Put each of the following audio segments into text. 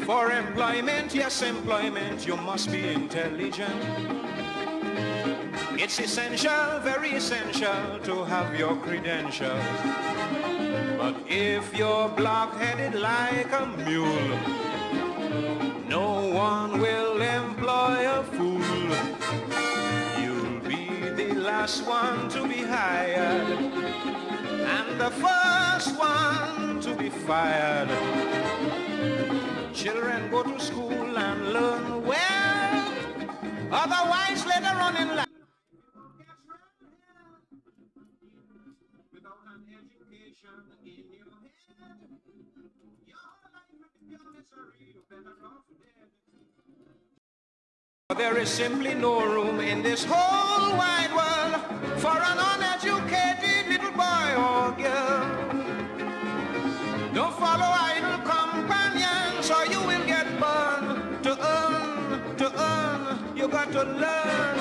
For employment, yes, employment, you must be intelligent. It's essential, very essential to have your credentials. But if you're block-headed like a mule, no one will employ a fool. You'll be the last one to be hired and the first one to be fired. Children go to school and learn well, otherwise later on in life. Without an education in your head, your life will be a misery, you're better off dead. There is simply no room in this whole wide world for an uneducated little boy or girl. Don't follow idle companions or you will get burned. To earn, you got to learn.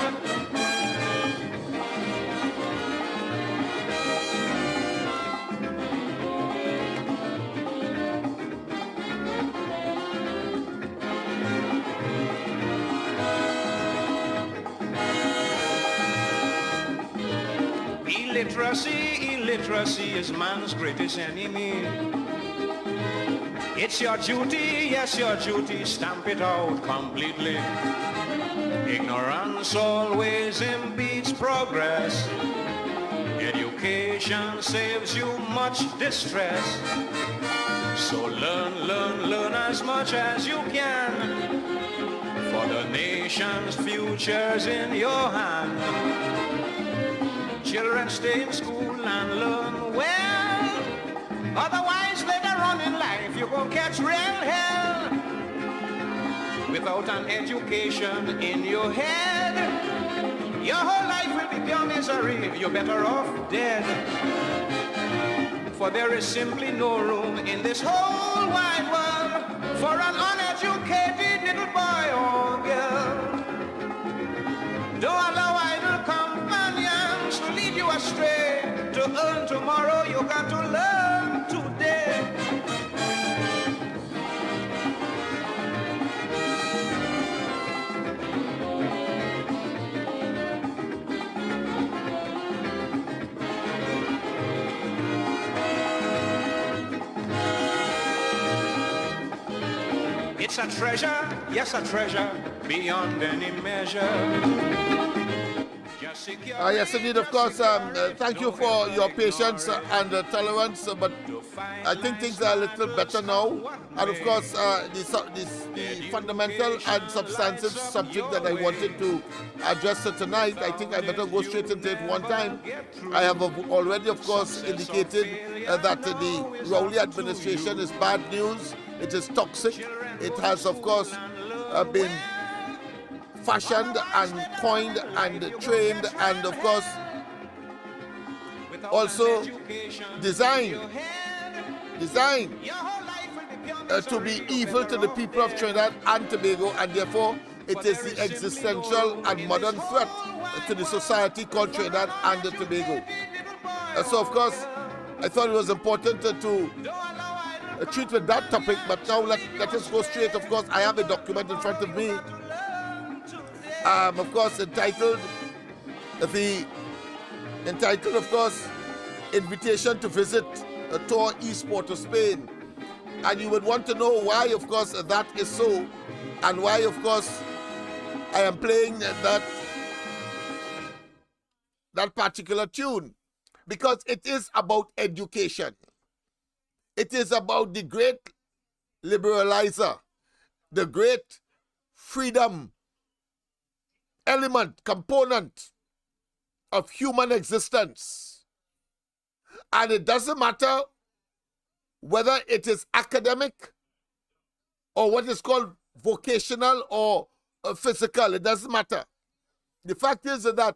Illiteracy is man's greatest enemy. It's your duty, yes, your duty, stamp it out completely. Ignorance always impedes progress. Education saves you much distress. So learn as much as you can. For the nation's future's in your hand. Children stay in school and learn well. Otherwise, later on in life, you're gonna catch real hell. Without an education in your head, your whole life will be pure misery. You're better off dead. For there is simply no room in this whole wide world for an uneducated little boy or girl. Don't allow idle companions to lead you astray. To earn tomorrow, you got to learn today. It's a treasure, yes, a treasure beyond any measure. Yes, indeed, of course. Thank you for your patience and tolerance, but I think things are a little better now. And of course, the fundamental and substantive subject that I wanted to address tonight, I think I better go straight into it one time. I have already, of course, indicated that the Rowley administration is bad news. It is toxic. It has, of course, been fashioned and coined and trained and of course also designed to be evil to the people of Trinidad and Tobago, and therefore it is the existential and modern threat to the society called Trinidad and Tobago. So of course I thought it was important to treat with that topic, but now let us go straight. Of course I have a document in front of me, of course, entitled, of course, Invitation to Visit a Tour East Port of Spain. And you would want to know why, of course, that is so, and why, of course, I am playing that particular tune. Because it is about education. It is about the great liberalizer, the great freedom element, component of human existence. And it doesn't matter whether it is academic or what is called vocational or physical. It doesn't matter. The fact is that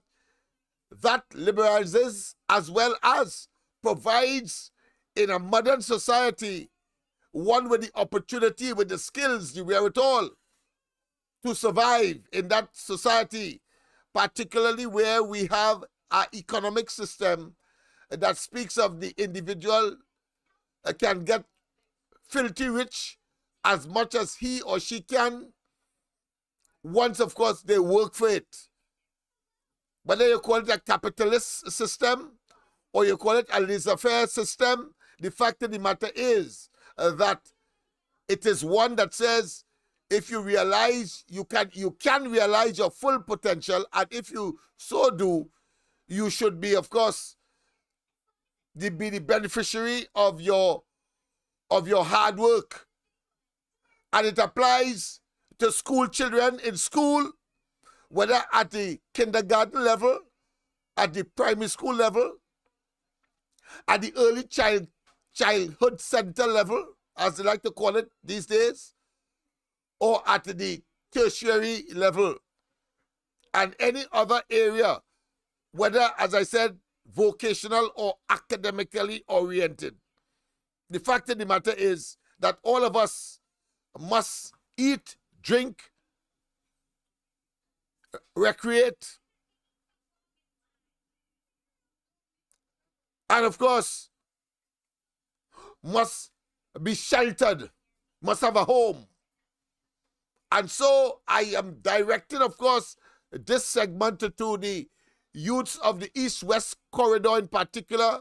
liberalizes as well as provides in a modern society one with the opportunity, with the skills, the wherewithal to survive in that society, particularly where we have an economic system that speaks of the individual can get filthy rich as much as he or she can once, of course, they work for it. Whether you call it a capitalist system or you call it a laissez-faire system, the fact of the matter is that it is one that says if you realize you can realize your full potential, and if you so do, you should be, of course, be the beneficiary of your hard work. And it applies to school children in school, whether at the kindergarten level, at the primary school level, at the early childhood center level, as they like to call it these days, or at the tertiary level, and any other area, whether, as I said, vocational or academically oriented. The fact of the matter is that all of us must eat, drink, recreate, and of course, must be sheltered, must have a home. And so I am directing, of course, this segment to the youths of the East-West corridor in particular.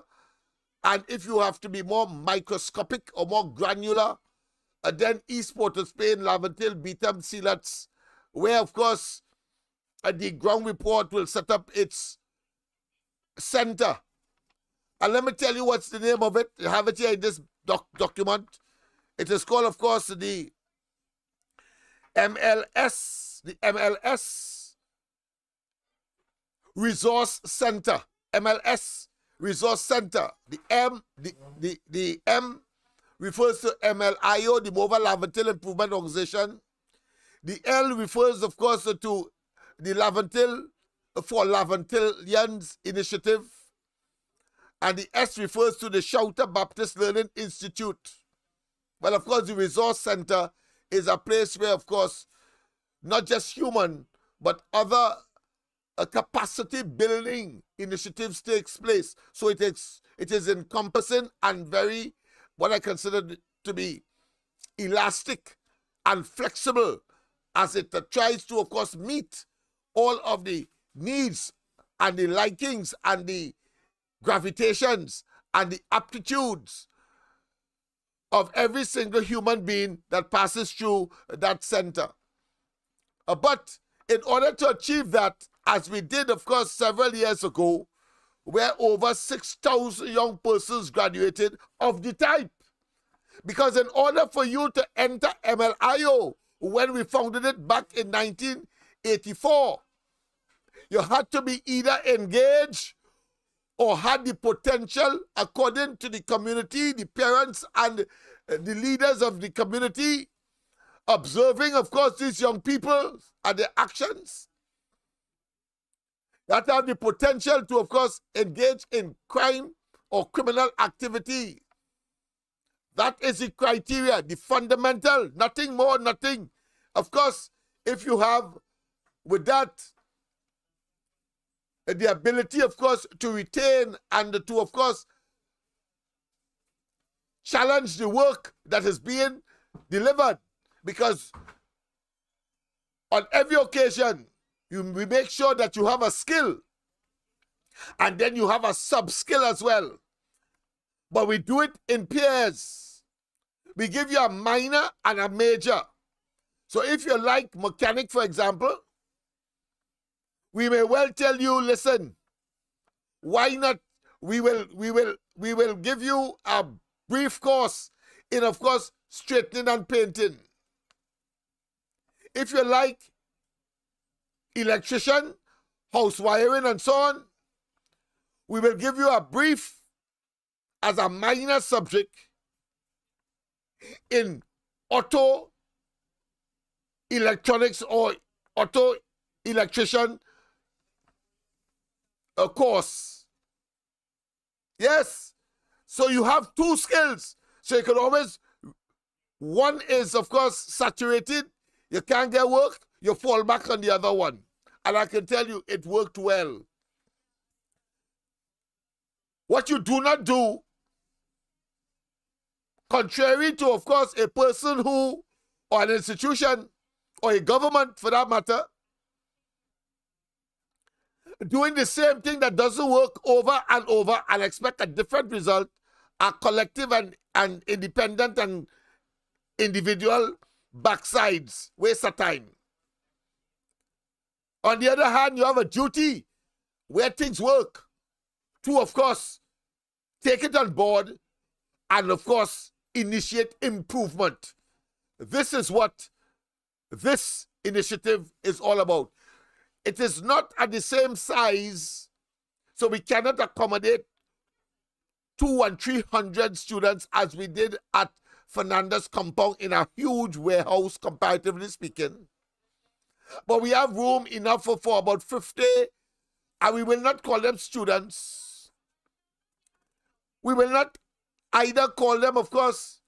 And if you have to be more microscopic or more granular, then East Port of Spain, Laventille, Beetham, Sealats, where, of course, the ground report will set up its center. And let me tell you what's the name of it. You have it here in this document. It is called, of course, the MLS Resource Center. MLS Resource Center. The M refers to MLIO, the Mobile Laventille Improvement Organization. The L refers, of course, to the Laventille for Laventillians Initiative. And the S refers to the Shouter Baptist Learning Institute. Well, of course, the Resource Center is a place where, of course, not just human, but other capacity building initiatives takes place. So it is encompassing and very, what I consider to be elastic and flexible, as it tries to, of course, meet all of the needs and the likings and the gravitations and the aptitudes of every single human being that passes through that center. But in order to achieve that, as we did, of course, several years ago, where over 6,000 young persons graduated of the type. Because in order for you to enter MLIO, when we founded it back in 1984, you had to be either engaged or had the potential, according to the community, the parents and the leaders of the community, observing, of course, these young people and their actions, that have the potential to, of course, engage in crime or criminal activity. That is the criteria, the fundamental, nothing more, nothing. Of course, if you have with that the ability, of course, to retain and to, of course, challenge the work that is being delivered. Because on every occasion, we make sure that you have a skill and then you have a sub-skill as well. But we do it in pairs. We give you a minor and a major. So if you like mechanic, for example, we may well tell you, listen, why not? We will give you a brief course in, of course, straightening and painting. If you like electrician, house wiring, and so on, we will give you a brief as a minor subject in auto electronics or auto electrician course. Yes. So you have two skills. So you can always, one is, of course, saturated. You can't get work, you fall back on the other one. And I can tell you, it worked well. What you do not do, contrary to, of course, a person who or an institution, or a government for that matter, doing the same thing that doesn't work over and over and expect a different result, are collective and independent and individual backsides, waste of time. On the other hand, you have a duty where things work to, of course, take it on board and, of course, initiate improvement. This is what this initiative is all about. It is not at the same size, so we cannot accommodate 200 and 300 students as we did at Fernandez compound in a huge warehouse, comparatively speaking. But we have room enough for about 50, and we will not call them students. We will not either call them, of course,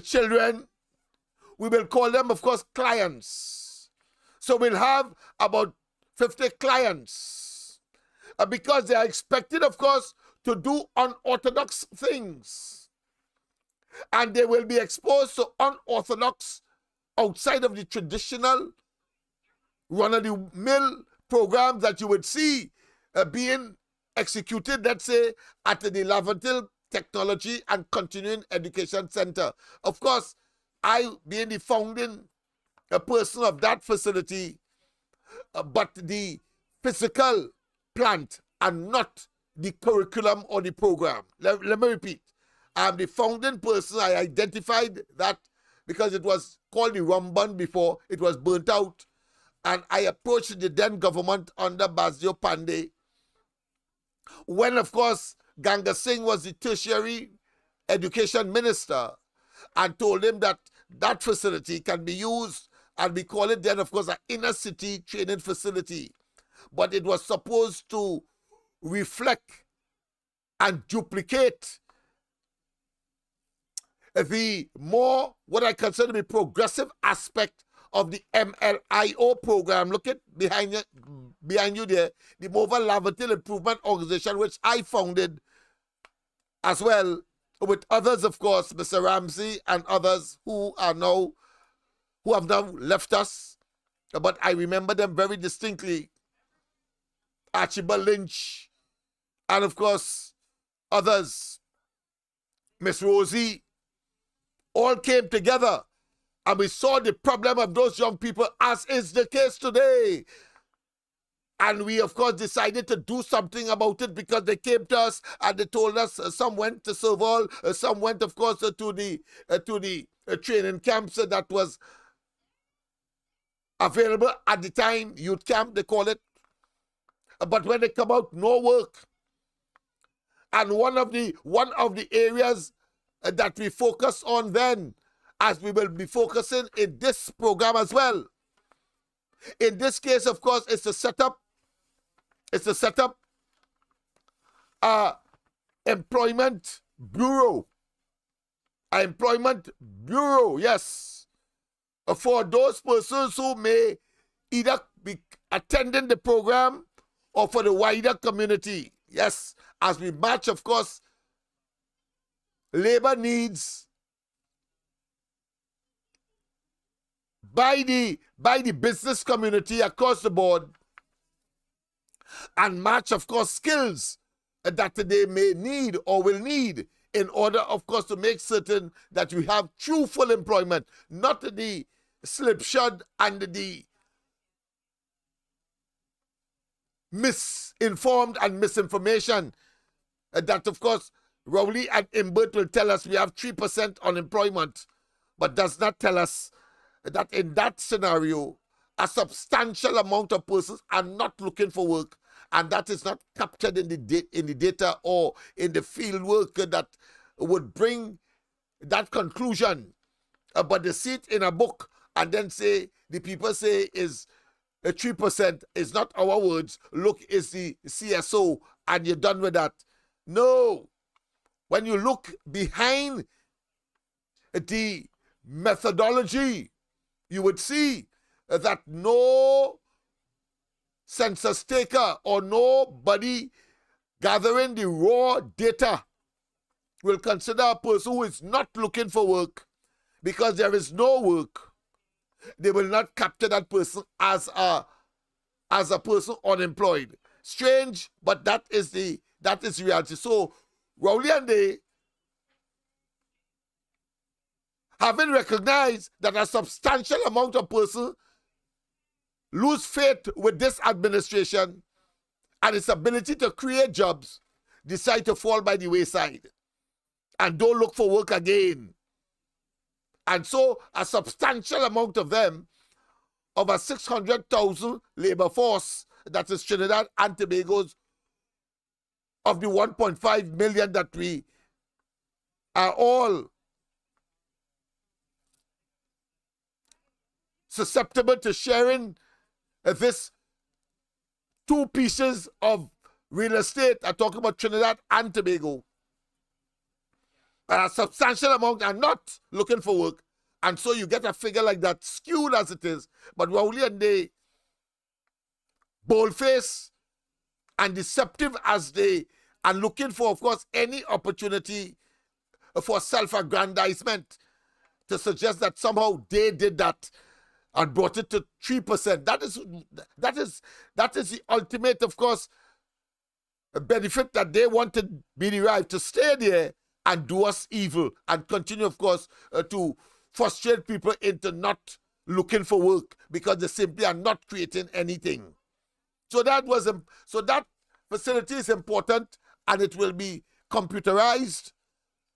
children. We will call them, of course, clients. So we'll have about 50 clients because they are expected, of course, to do unorthodox things. And they will be exposed to unorthodox outside of the traditional run-of-the-mill programs that you would see being executed, let's say, at the Laventille Technology and Continuing Education Center. Of course, I being the founding person of that facility, but the physical plant and not the curriculum or the program. Let me repeat. I'm the founding person. I identified that because it was called the Rumbun before. It was burnt out. And I approached the then government under Basdio Pandey when, of course, Ganga Singh was the tertiary education minister, and told him that that facility can be used, and we call it then, of course, an inner city training facility. But it was supposed to reflect and duplicate the more, what I consider to be progressive aspect of the MLIO program. Look at behind you there, the Mobile Laventille Improvement Organization, which I founded as well, with others, of course, Mr. Ramsey and others who have now left us. But I remember them very distinctly. Archibald Lynch, and of course, others, Miss Rosie, all came together, and we saw the problem of those young people, as is the case today. And we, of course, decided to do something about it because they came to us and they told us some went to Serval, some went, of course, to the training camps that was available at the time, youth camp, they call it. But when they come out, no work. And one of the areas that we focus on then, as we will be focusing in this program as well. In this case, of course, it's to set up employment bureau. An employment bureau, yes. For those persons who may either be attending the program or for the wider community. Yes, as we match, of course, labor needs by the business community across the board, and match, of course, skills that they may need or will need in order, of course, to make certain that we have true full employment, not the slipshod and the misinformed and misinformation that, of course, Rowley and Imbert will tell us we have 3% unemployment, but does not tell us that in that scenario, a substantial amount of persons are not looking for work, and that is not captured in the data or in the field work that would bring that conclusion. But they see it in a book and then say, the people say is 3% is not our words. Look, it's the CSO, and you're done with that. No. When you look behind the methodology, you would see that no census taker or nobody gathering the raw data will consider a person who is not looking for work because there is no work. They will not capture that person as a person unemployed. Strange, but that is reality. So Rowley and they, having recognized that a substantial amount of persons lose faith with this administration and its ability to create jobs, decide to fall by the wayside and don't look for work again. And so a substantial amount of them, of a 600,000 labor force, that is Trinidad and Tobago's, of the 1.5 million that we are all susceptible to sharing this 2 pieces of real estate. I talk about Trinidad and Tobago. A substantial amount are not looking for work. And so you get a figure like that, skewed as it is. But Rowley and they, bold-faced and deceptive as they are looking for, of course, any opportunity for self-aggrandizement to suggest that somehow they did that and brought it to 3%. That is the ultimate, of course, benefit that they want to be derived, to stay there and do us evil and continue, of course, to frustrate people into not looking for work because they simply are not creating anything. So that facility is important, and it will be computerized,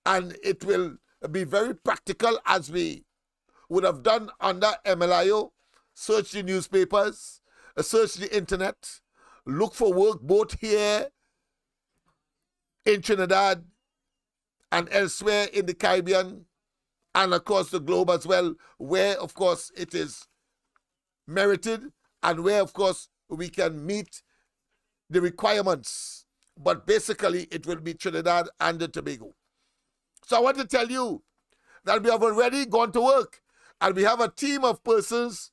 and it will be very practical, as we would have done under MLIO. Search the newspapers, search the internet, look for work both here in Trinidad and elsewhere in the Caribbean and across the globe as well, where, of course, it is merited and where, of course, we can meet the requirements. But basically, it will be Trinidad and Tobago. So I want to tell you that we have already gone to work, and we have a team of persons,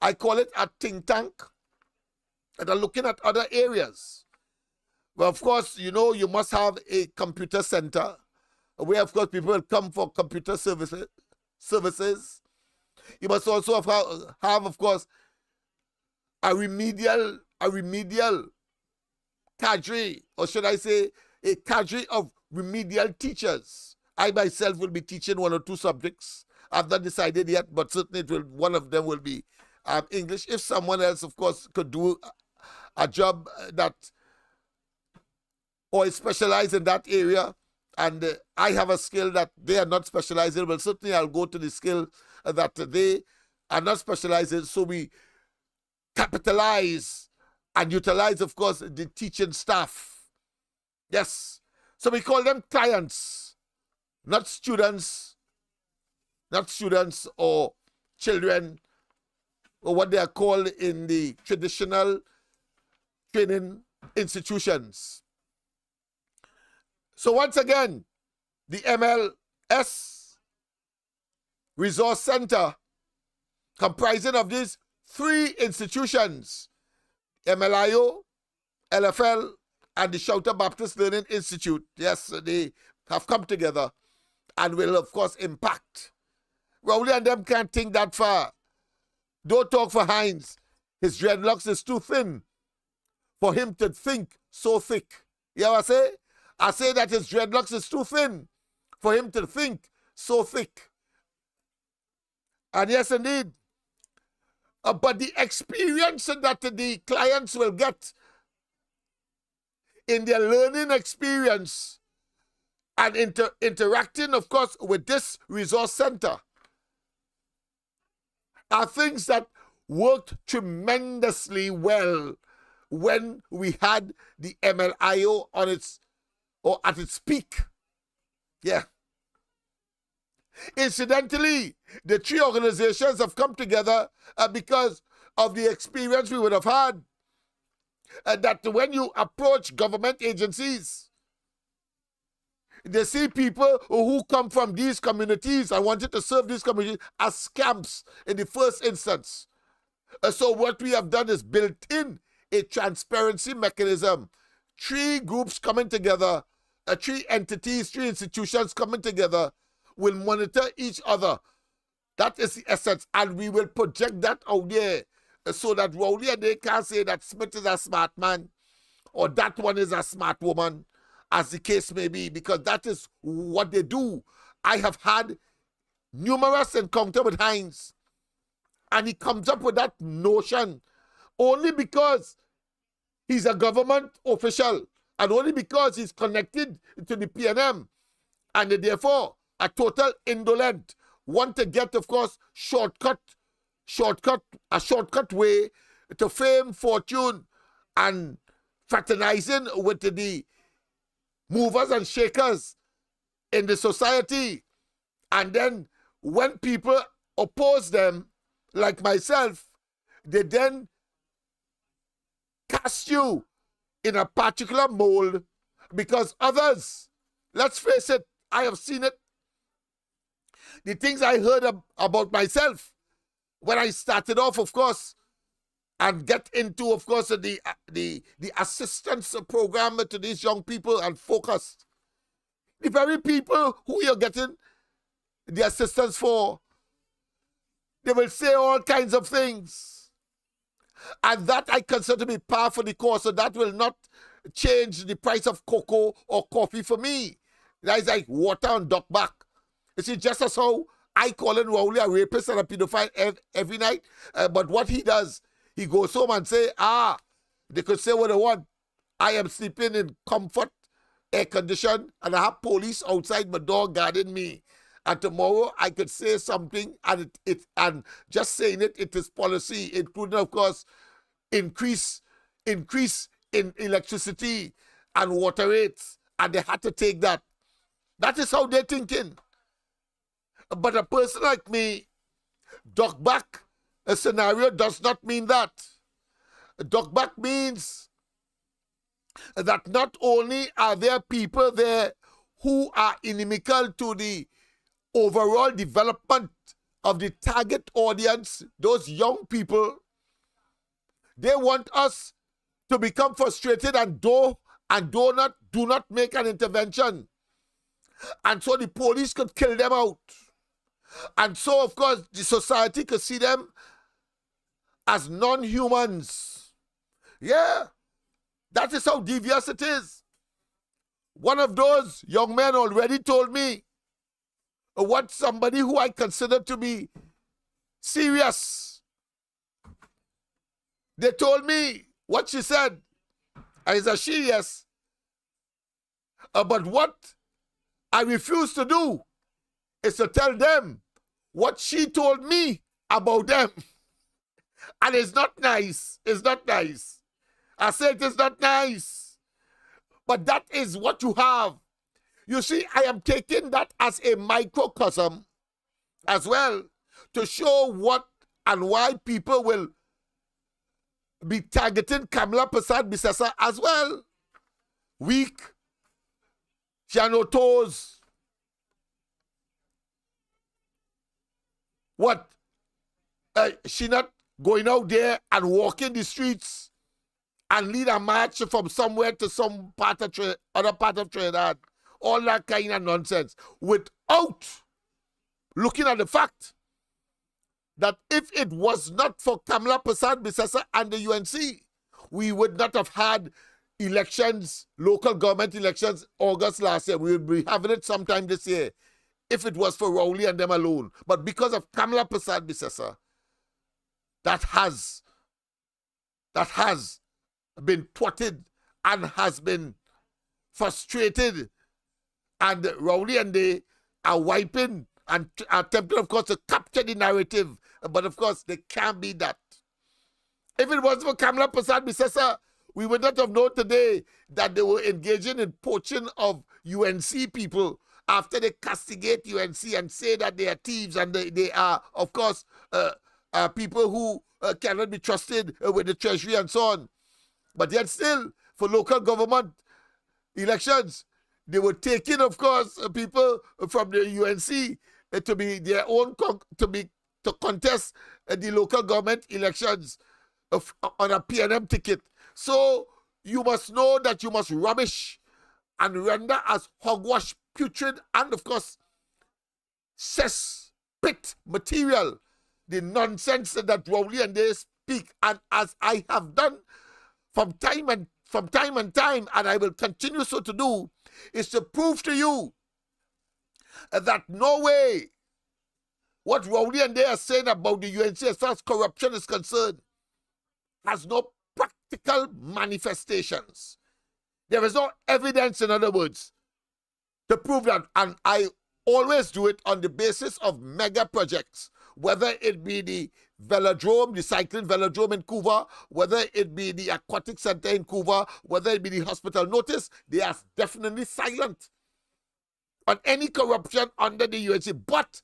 I call it a think tank, that are looking at other areas. Well, of course, you know, you must have a computer center where, of course, people will come for computer services. You must also have, of course, a remedial cadre, or should I say, a cadre of remedial teachers. I myself will be teaching 1 or 2 subjects. I've not decided yet, but certainly one of them will be English. If someone else, of course, could do a job or is specialized in that area, and I have a skill that they are not specialized in, well, certainly I'll go to the skill that they are not specialized in, so we capitalize and utilize, of course, the teaching staff. Yes. So we call them clients, not students or children, or what they are called in the traditional training institutions. So once again, the MLS Resource Center, comprising of these 3 institutions, MLIO, LFL, and the Shouter Baptist Learning Institute. Yes, they have come together and will, of course, impact. Rowley and them can't think that far. Don't talk for Hines. His dreadlocks is too thin for him to think so thick. You know what I say? I say that his dreadlocks is too thin for him to think so thick. And yes, indeed. But the experience that the clients will get in their learning experience and interacting, of course, with this resource center are things that worked tremendously well when we had the MLIO at its peak. Yeah. Incidentally, the 3 organizations have come together because of the experience we would have had. That when you approach government agencies, they see people who come from these communities and wanted to serve these communities as scamps in the first instance. So what we have done is built in a transparency mechanism. 3 groups coming together three entities, three institutions coming together will monitor each other. That is the essence. And we will project that out there so that Rowley and they can't say that Smith is a smart man or that one is a smart woman, as the case may be, because that is what they do. I have had numerous encounters with Hines, and he comes up with that notion only because he's a government official and only because he's connected to the PNM, and therefore a total indolent, want to get, of course, a shortcut way to fame, fortune, and fraternizing with the movers and shakers in the society. And then when people oppose them, like myself, they then cast you in a particular mold because others, let's face it, I have seen it. The things I heard about myself when I started off, of course, and get into, of course, the assistance program to these young people and focused. The very people who you're getting the assistance for, they will say all kinds of things. And that I consider to be par for the course, so that will not change the price of cocoa or coffee for me. That is like water on duck back. You see, just as how I call in Rowley a rapist and a pedophile every night, but what he does, he goes home and say, they could say what they want. I am sleeping in comfort, air conditioned, and I have police outside my door guarding me. And tomorrow I could say something, and and just saying it is policy, including, of course, increase in electricity and water rates, and they had to take that. That is how they're thinking. But a person like me, duck back a scenario does not mean that. Duck back means that not only are there people there who are inimical to the overall development of the target audience, those young people, they want us to become frustrated and do not make an intervention. And so the police could kill them out. And so, of course, the society could see them as non-humans. Yeah, that is how devious it is. One of those young men already told me what somebody who I consider to be serious. They told me what she said. I said, she, yes. But what I refuse to do is to tell them what she told me about them. And it's not nice. It's not nice. I said it's not nice. But that is what you have. You see, I am taking that as a microcosm as well to show what and why people will be targeting Kamala Persad-Bissessar as well. Weak. She has no toes. What? She not going out there and walking the streets and lead a march from somewhere to some part of other part of Trinidad. All that kind of nonsense. Without looking at the fact that if it was not for Kamala Persad-Bissessar and the UNC, we would not have had elections, local government elections, August last year. We would be having it sometime this year if it was for Rowley and them alone. But because of Kamala Persad-Bissessar, that has been thwarted and has been frustrated. And Rowley and they are wiping and attempting, of course, to capture the narrative. But, of course, they can't be that. If it wasn't for Kamala Persad-Bissessar, we would not have known today that they were engaging in poaching of UNC people after they castigate UNC and say that they are thieves and they are, of course, people who cannot be trusted with the treasury and so on. But yet still, for local government elections, they were taking, of course, people from the UNC to be their own, to contest the local government elections on a PNM ticket. So you must know that you must rubbish and render as hogwash, putrid, and of course, cesspit material the nonsense that Rowley and they speak. And as I have done from time and time, and I will continue so to do, is to prove to you that no way what Rowley and they are saying about the UNC as far as corruption is concerned has no practical manifestations. There is no evidence, in other words, to prove that. And I always do it on the basis of mega projects, whether it be the velodrome, the cycling velodrome in Couva, whether it be the aquatic center in Couva, whether it be the hospital. Notice they are definitely silent on any corruption under the UNC. But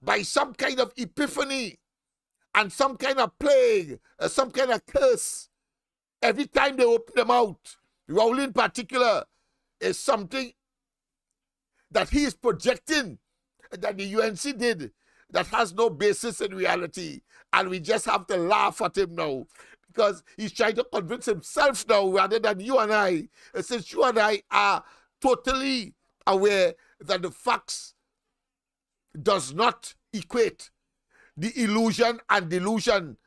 by some kind of epiphany and some kind of plague, some kind of curse, every time they open them out, Rowley in particular, is something that he is projecting that the UNC did that has no basis in reality. And we just have to laugh at him now because he's trying to convince himself now rather than you and I. Since you and I are totally aware that the facts does not equate the illusion and delusion,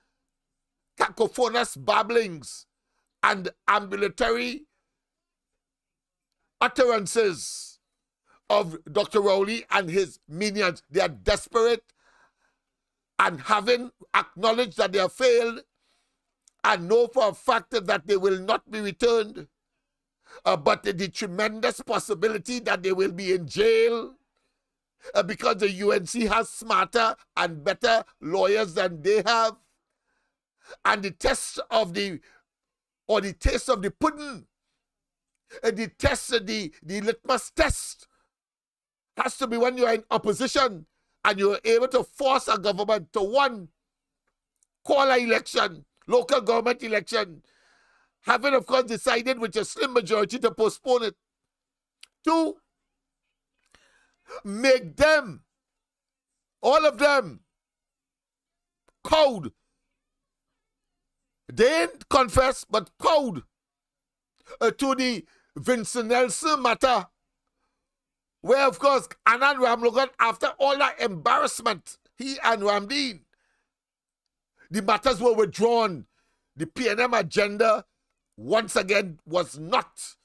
cacophonous babblings, and ambulatory utterances of Dr. Rowley and his minions. They are desperate and having acknowledged that they have failed and know for a fact that they will not be returned, but the tremendous possibility that they will be in jail because the UNC has smarter and better lawyers than they have. And the test of the taste of the pudding, the test, the litmus test has to be when you are in opposition and you are able to force a government to, one, call an election, local government election, having of course decided with a slim majority to postpone it. Two, make them, all of them, cowed. They ain't confess, but cowed to the Vincent Nelson matter, where of course Anand Ramlogan, after all that embarrassment, he and Ramdeen, the matters were withdrawn. The PNM agenda once again was not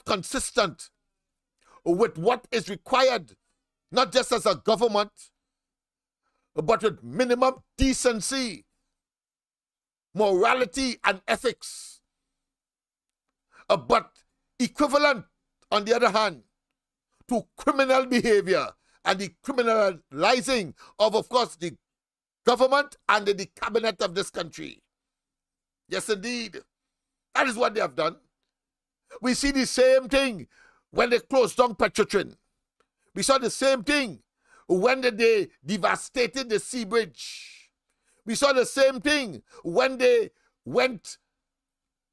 consistent with what is required, not just as a government, but with minimum decency, morality, and ethics. But equivalent, on the other hand, to criminal behavior and the criminalizing of course, the government and the cabinet of this country. Yes, indeed. That is what they have done. We see the same thing when they closed down Petrotrin. We saw the same thing when they devastated the sea bridge. We saw the same thing when they went,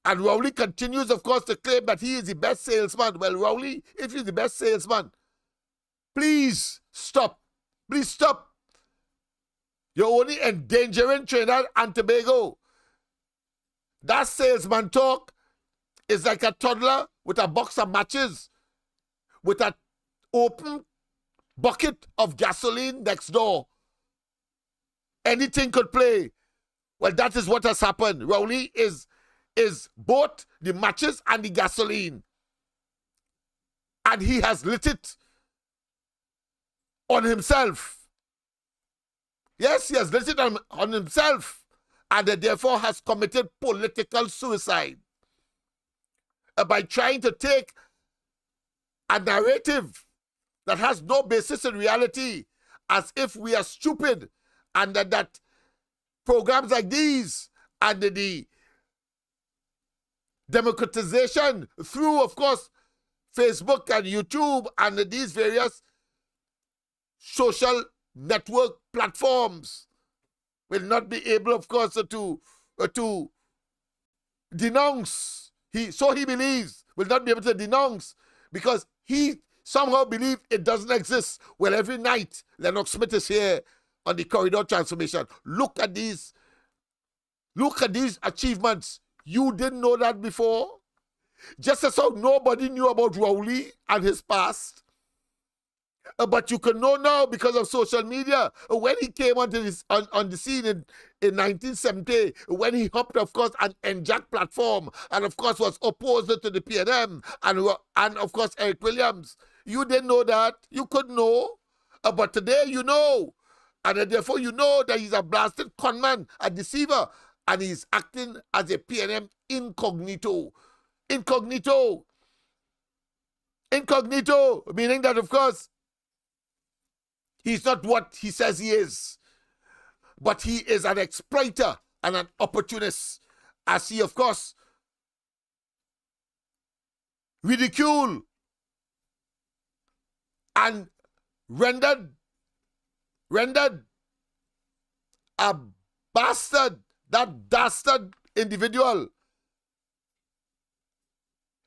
and Rowley continues, of course, to claim that he is the best salesman. Well, Rowley, if he's the best salesman, please stop. Please stop. You're only endangering Trinidad and Tobago. That salesman talk is like a toddler with a box of matches, with an open bucket of gasoline next door. Anything could play. Well, that is what has happened. Rowley is both the matches and the gasoline. And he has lit it on himself. Yes, he has lit it on himself. And therefore has committed political suicide by trying to take a narrative that has no basis in reality as if we are stupid, and that programs like these and the democratization through, of course, Facebook and YouTube and these various social network platforms will not be able, of course, to denounce. He believes, will not be able to denounce because he somehow believes it doesn't exist. Well, every night, Lennox Smith is here on the corridor transformation. Look at these achievements. You didn't know that before. Just as how nobody knew about Rowley and his past. But you can know now because of social media. When he came onto this, on the scene in 1970, when he hopped, of course, an NJAC platform, and of course was opposed to the PNM, and of course Eric Williams. You didn't know that. You could know. But today you know. And therefore you know that he's a blasted conman, a deceiver, and he's acting as a PNM incognito. Incognito. Incognito, meaning that, of course, he's not what he says he is, but he is an exploiter and an opportunist, as he, of course, ridiculed and rendered a bastard, that dastard individual,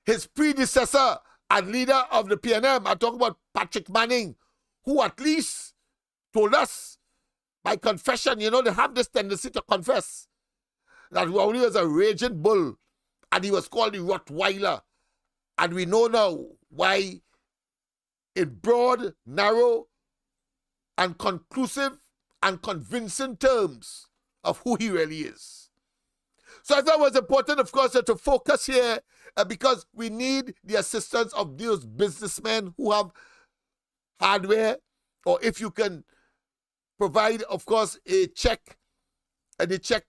his predecessor and leader of the PNM. I talk about Patrick Manning, who at least told us by confession, you know, they have this tendency to confess that Rowley was a raging bull and he was called the Rottweiler. And we know now why, in broad, narrow, and conclusive and convincing terms of who he really is. So I thought it was important, of course, to focus here because we need the assistance of those businessmen who have hardware, or if you can provide, of course, a check, and the check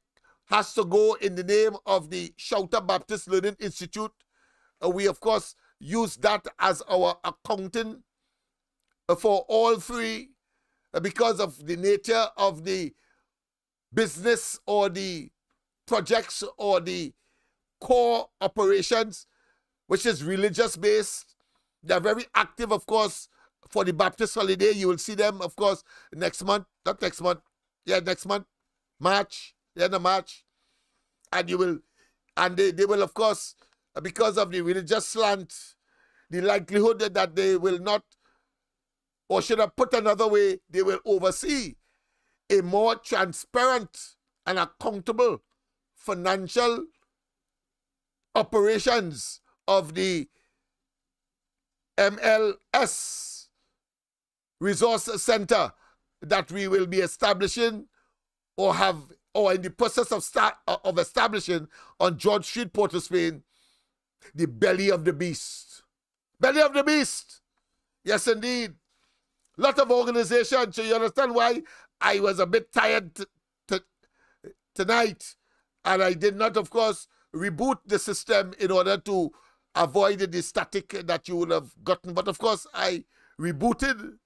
has to go in the name of the Shouter Baptist Learning Institute. We, of course, use that as our accounting for all three because of the nature of the business or the projects or the core operations, which is religious-based. They're very active, of course, for the Baptist holiday. You will see them, of course, next month. Not next month. Yeah, next month. March. The end of March. And you will, and they will, of course, because of the religious slant, the likelihood that they will not, or should I put another way, they will oversee a more transparent and accountable financial operations of the MLS Resource Center that we will be establishing or in the process of establishing on George Street, Port of Spain, the belly of the beast. Belly of the beast. Yes, indeed. Lot of organization. So you understand why I was a bit tired tonight. And I did not, of course, reboot the system in order to avoid the static that you would have gotten. But, of course, I rebooted,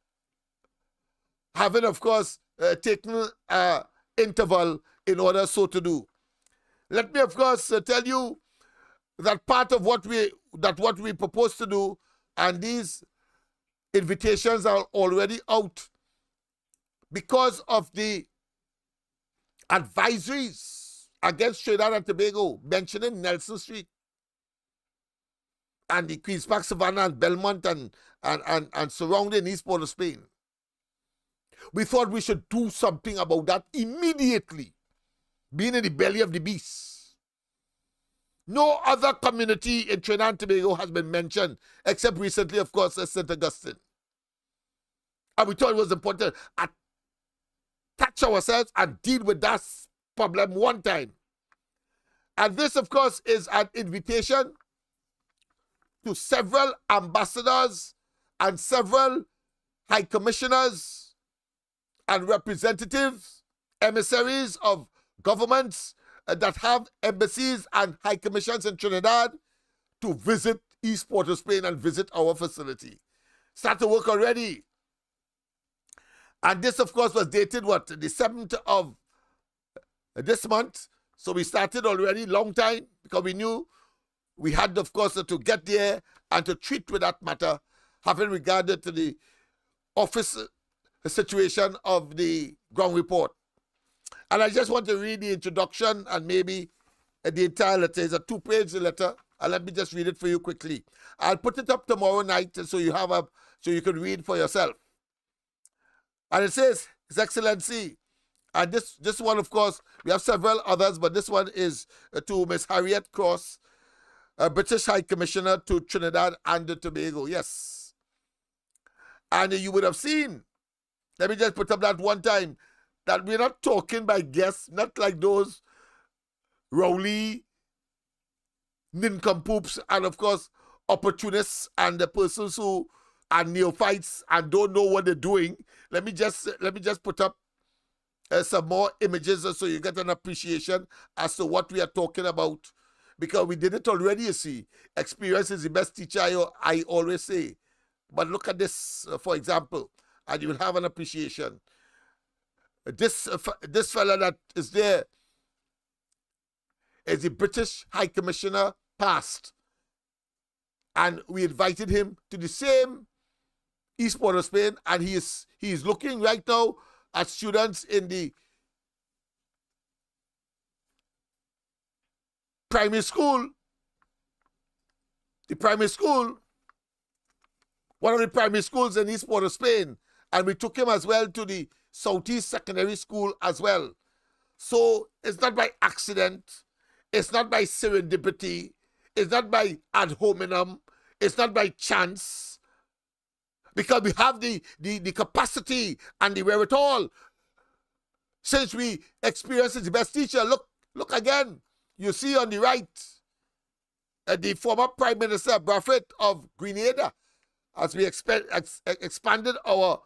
having, of course, taken an interval in order so to do. Let me, of course, tell you that part of what we propose to do, and these invitations are already out because of the advisories against Trinidad and Tobago mentioning Nelson Street and the Queen's Park, Savannah, and Belmont and surrounding East Port of Spain. We thought we should do something about that immediately, being in the belly of the beast. No other community in Trinidad and Tobago has been mentioned, except recently, of course, St. Augustine. And we thought it was important to attach ourselves and deal with that problem one time. And this, of course, is an invitation to several ambassadors and several high commissioners and representatives, emissaries of governments that have embassies and high commissions in Trinidad to visit East Port of Spain and visit our facility. Start to work already. And this, of course, was dated, what, the 7th of this month. So we started already, long time, because we knew we had, of course, to get there and to treat with that matter, having regarded to the office situation of the ground report. And I just want to read the introduction and maybe the entire letter. It's a 2-page letter, and let me just read it for you quickly. I'll put it up tomorrow night so you can read for yourself. And it says, His Excellency, and this one, of course, we have several others, but this one is to Miss Harriet Cross, a British High Commissioner to Trinidad and Tobago. Yes. And you would have seen, let me just put up that one time, that we're not talking by guests, not like those Rowley nincompoops and of course opportunists and the persons who are neophytes and don't know what they're doing. Let me just put up some more images so you get an appreciation as to what we are talking about, because we did it already. You see, experience is the best teacher, I always say. But look at this, for example, and you will have an appreciation. This fella that is there is the British High Commissioner past, and we invited him to the same East Port of Spain, and he is looking right now at students in the primary school. One of the primary schools in East Port of Spain, and we took him as well to the Southeast Secondary School as well. So it's not by accident, it's not by serendipity, it's not by ad hominem, it's not by chance, because we have the capacity and the wherewithal. Since we experience the best teacher, look again. You see on the right, the former Prime Minister Braffett of Grenada, as we expanded our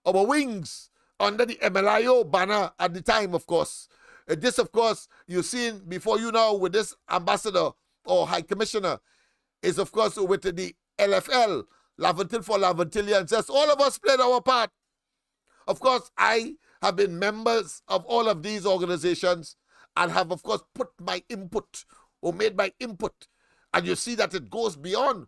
wings under the MLIO banner at the time, of course. This, of course, you've seen before you now with this ambassador or high commissioner, is, of course, with the LFL, Laventil for Laventillians. Yes, all of us played our part. Of course, I have been members of all of these organizations and have, of course, put my input or made my input. And you see that it goes beyond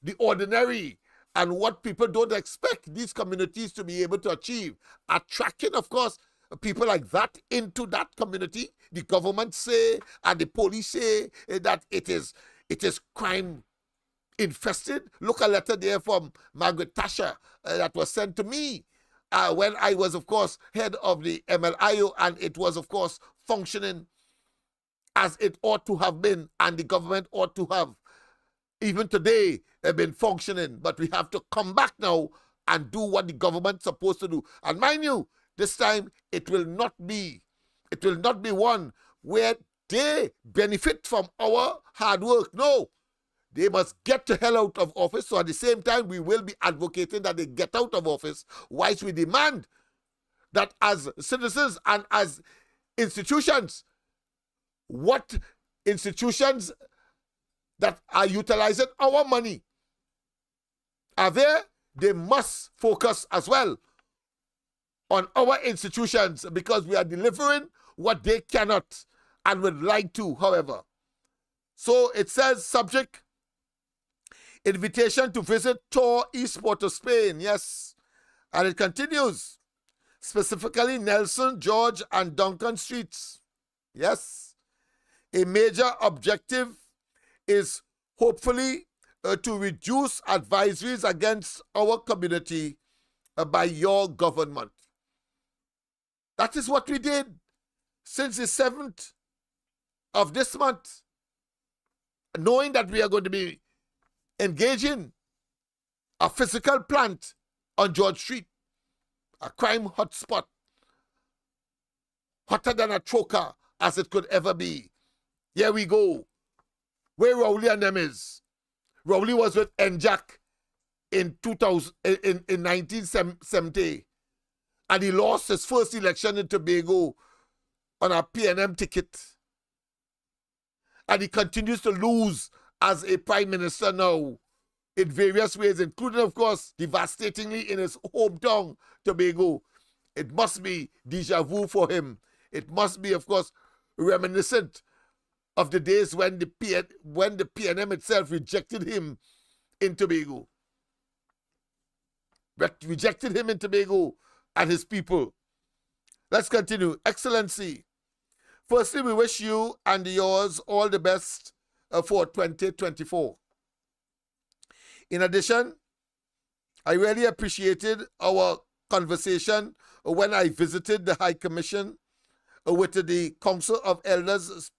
the ordinary and what people don't expect these communities to be able to achieve. Attracting, of course, people like that into that community. The government say and the police say that it is crime infested. Look, a letter there from Margaret Thatcher that was sent to me when I was, of course, head of the MLIO, and it was, of course, functioning as it ought to have been, and the government ought to have, even today, been functioning. But we have to come back now and do what the government's supposed to do. And mind you, this time it will not be one where they benefit from our hard work. No, they must get the hell out of office. So at the same time, we will be advocating that they get out of office, whilst we demand that as citizens and as institutions, what institutions that are utilizing our money are there, they must focus as well on our institutions, because we are delivering what they cannot and would like to, however. So it says, subject, invitation to visit tour East Port of Spain. Yes. And it continues, specifically Nelson, George, and Duncan streets. Yes. A major objective is hopefully to reduce advisories against our community by your government. That is what we did since the 7th of this month, knowing that we are going to be engaging a physical plant on George Street, a crime hotspot, hotter than a choker as it could ever be. Here we go. Where Rowley and them is. Rowley was with NJAC in 1970, and he lost his first election in Tobago on a PNM ticket. And he continues to lose as a prime minister now in various ways, including, of course, devastatingly in his hometown, Tobago. It must be déjà vu for him. It must be, of course, reminiscent of the days when the PNM itself rejected him in Tobago. Rejected him in Tobago and his people. Let's continue. Excellency, firstly, we wish you and yours all the best for 2024. In addition, I really appreciated our conversation when I visited the High Commission with the Council of Elders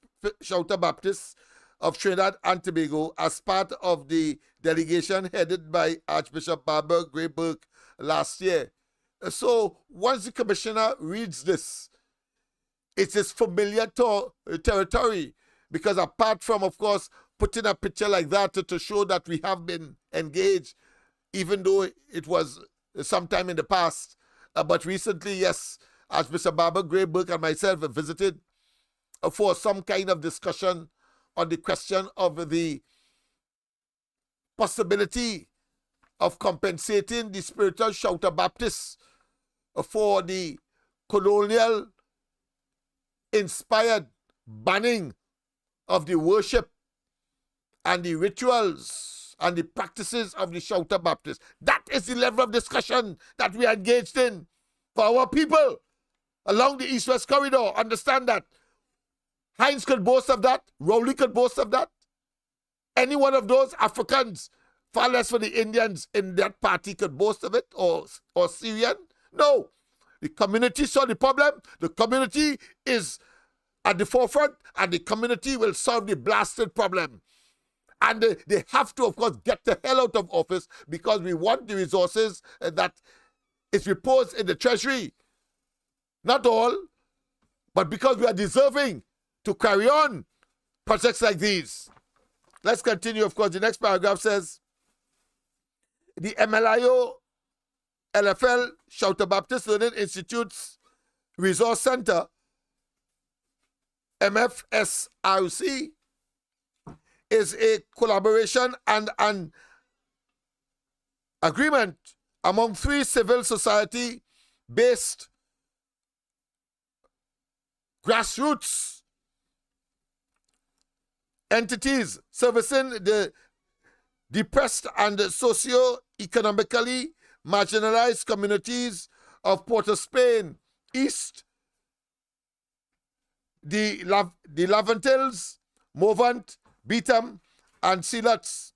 Shouter Baptists of Trinidad and Tobago as part of the delegation headed by Archbishop Barbara Gray Burke last year. So once the commissioner reads this, it is familiar territory, because apart from, of course, putting a picture like that to show that we have been engaged, even though it was sometime in the past, but recently, yes, Archbishop Barbara Gray Burke and myself have visited for some kind of discussion on the question of the possibility of compensating the spiritual Shouter Baptists for the colonial inspired banning of the worship and the rituals and the practices of the Shouter Baptists. That is the level of discussion that we are engaged in for our people along the East-West corridor. Understand that. Hines could boast of that. Rowley could boast of that. Any one of those Africans, far less for the Indians in that party, could boast of it, or Syrian. No. The community saw the problem. The community is at the forefront, and the community will solve the blasted problem. And they have to, of course, get the hell out of office, because we want the resources that is reposed in the treasury. Not all, but because we are deserving to carry on projects like these. Let's continue, of course. The next paragraph says, the MLIO LFL Shouter Baptist Learning Institute's Resource Center, MFSRC, is a collaboration and an agreement among 3 civil society-based grassroots entities servicing the depressed and socio-economically marginalized communities of Port of Spain, East, the Laventils, Moribund, Beetham, and Sealots.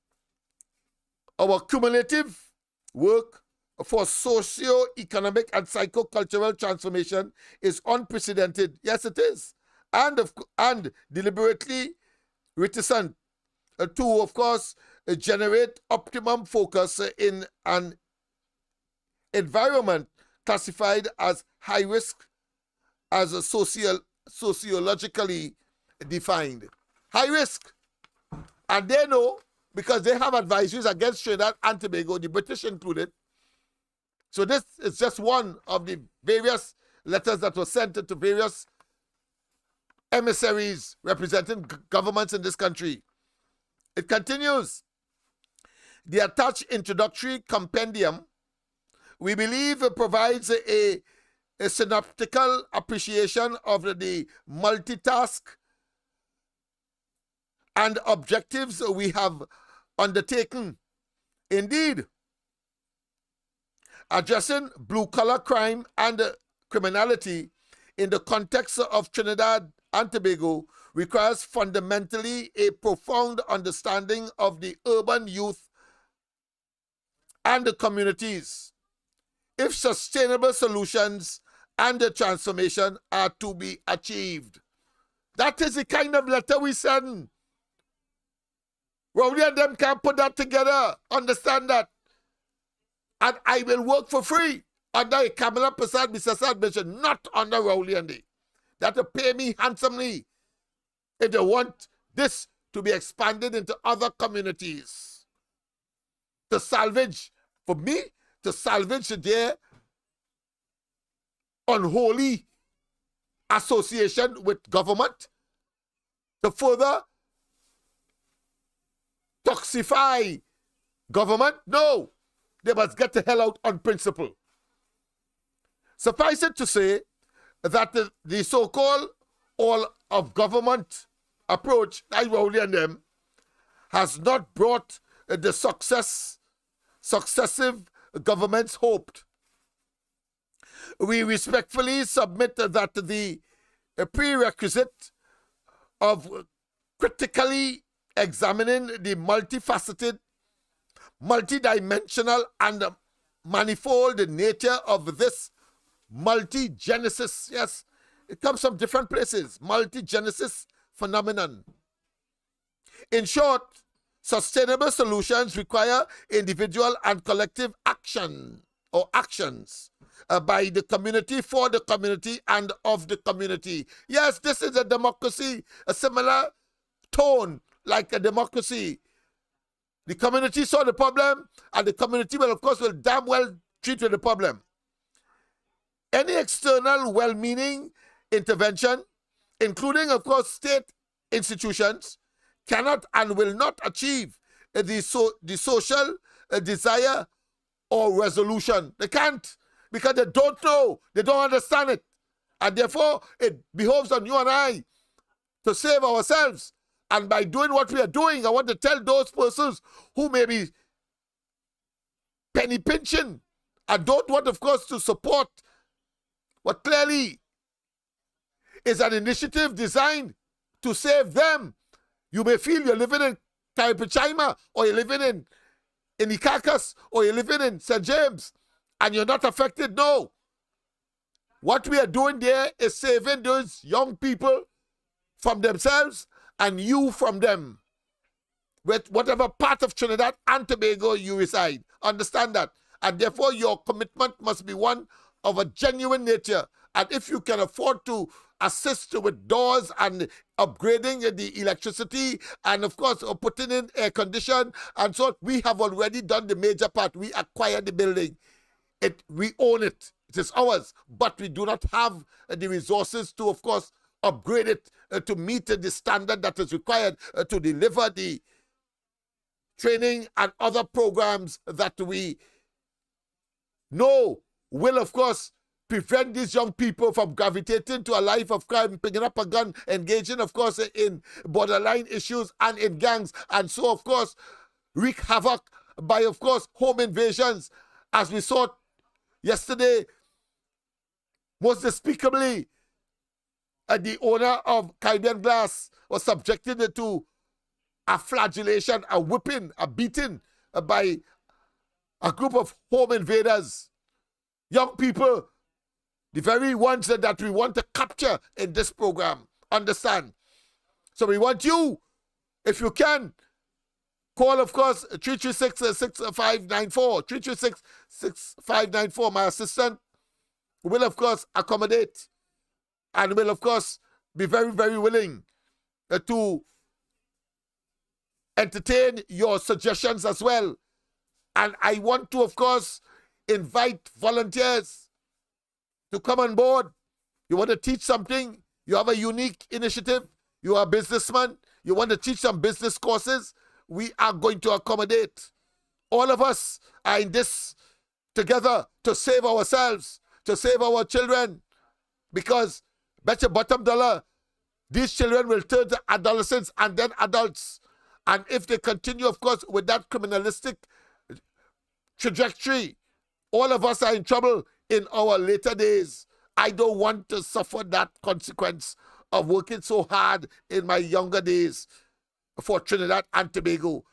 Our cumulative work for socio-economic and psycho-cultural transformation is unprecedented. Yes, it is. And deliberately reticent to, of course, generate optimum focus in an environment classified as high risk, as a sociologically defined. High risk. And they know, because they have advisories against Trinidad and Tobago, the British included. So this is just one of the various letters that were sent to various emissaries representing governments in this country. It continues. The attached introductory compendium, we believe, provides a synoptical appreciation of the multitask and objectives we have undertaken. Indeed, addressing blue-collar crime and criminality in the context of Trinidad and Tobago requires fundamentally a profound understanding of the urban youth and the communities, if sustainable solutions and the transformation are to be achieved. That is the kind of letter we send. Rowley and them can't put that together. Understand that. And I will work for free under a Kamala Prasad Mrs. Admission, not under Rowley and they. That will pay me handsomely if they want this to be expanded into other communities. To salvage, for me, to salvage their unholy association with government, to further toxify government. No, they must get the hell out on principle. Suffice it to say that the so-called all of government approach, like Rowley and them, has not brought the successive governments hoped. We respectfully submit that the prerequisite of critically examining the multifaceted, multidimensional, and manifold nature of this multi-genesis, yes, it comes from different places, multi-genesis phenomenon, In short, sustainable solutions require individual and collective action or actions by the community, for the community, and of the community. Yes, this is a democracy, a similar tone like a democracy. The community saw the problem, and the community will, of course, will damn well treat with the problem. Any external well-meaning intervention, including, of course, state institutions, cannot and will not achieve the social desire or resolution. They can't, because they don't know, they don't understand it. And therefore, it behoves on you and I to save ourselves. And by doing what we are doing, I want to tell those persons who may be penny pinching and don't want, of course, to support what clearly is an initiative designed to save them. You may feel you're living in Caripichaima, or you're living in Icacos, or you're living in St. James, and you're not affected. No. What we are doing there is saving those young people from themselves and you from them, with whatever part of Trinidad and Tobago you reside. Understand that. And therefore, your commitment must be one of a genuine nature. And if you can afford to assist with doors and upgrading the electricity and, of course, putting in air condition and so on, we have already done the major part. We acquired the building. We own it. It is ours. But we do not have the resources to, of course, upgrade it to meet the standard that is required to deliver the training and other programs that we know will, of course, prevent these young people from gravitating to a life of crime, picking up a gun, engaging, of course, in borderline issues and in gangs, and so, of course, wreak havoc by, of course, home invasions, as we saw yesterday. Most despicably, the owner of Caribbean Glass was subjected to a flagellation, a whipping, a beating by a group of home invaders. Young people, the very ones that we want to capture in this program. Understand? So we want you, if you can, call, of course, 336-6594. 336-6594. My assistant will, of course, accommodate and will, of course, be very, very willing to entertain your suggestions as well. And I want to, of course, invite volunteers to come on board. You want to teach something, you have a unique initiative, you are a businessman, you want to teach some business courses, we are going to accommodate. All of us are in this together to save ourselves, to save our children, because bet your bottom dollar, these children will turn to adolescents and then adults. And if they continue, of course, with that criminalistic trajectory, all of us are in trouble in our later days. I don't want to suffer that consequence of working so hard in my younger days for Trinidad and Tobago,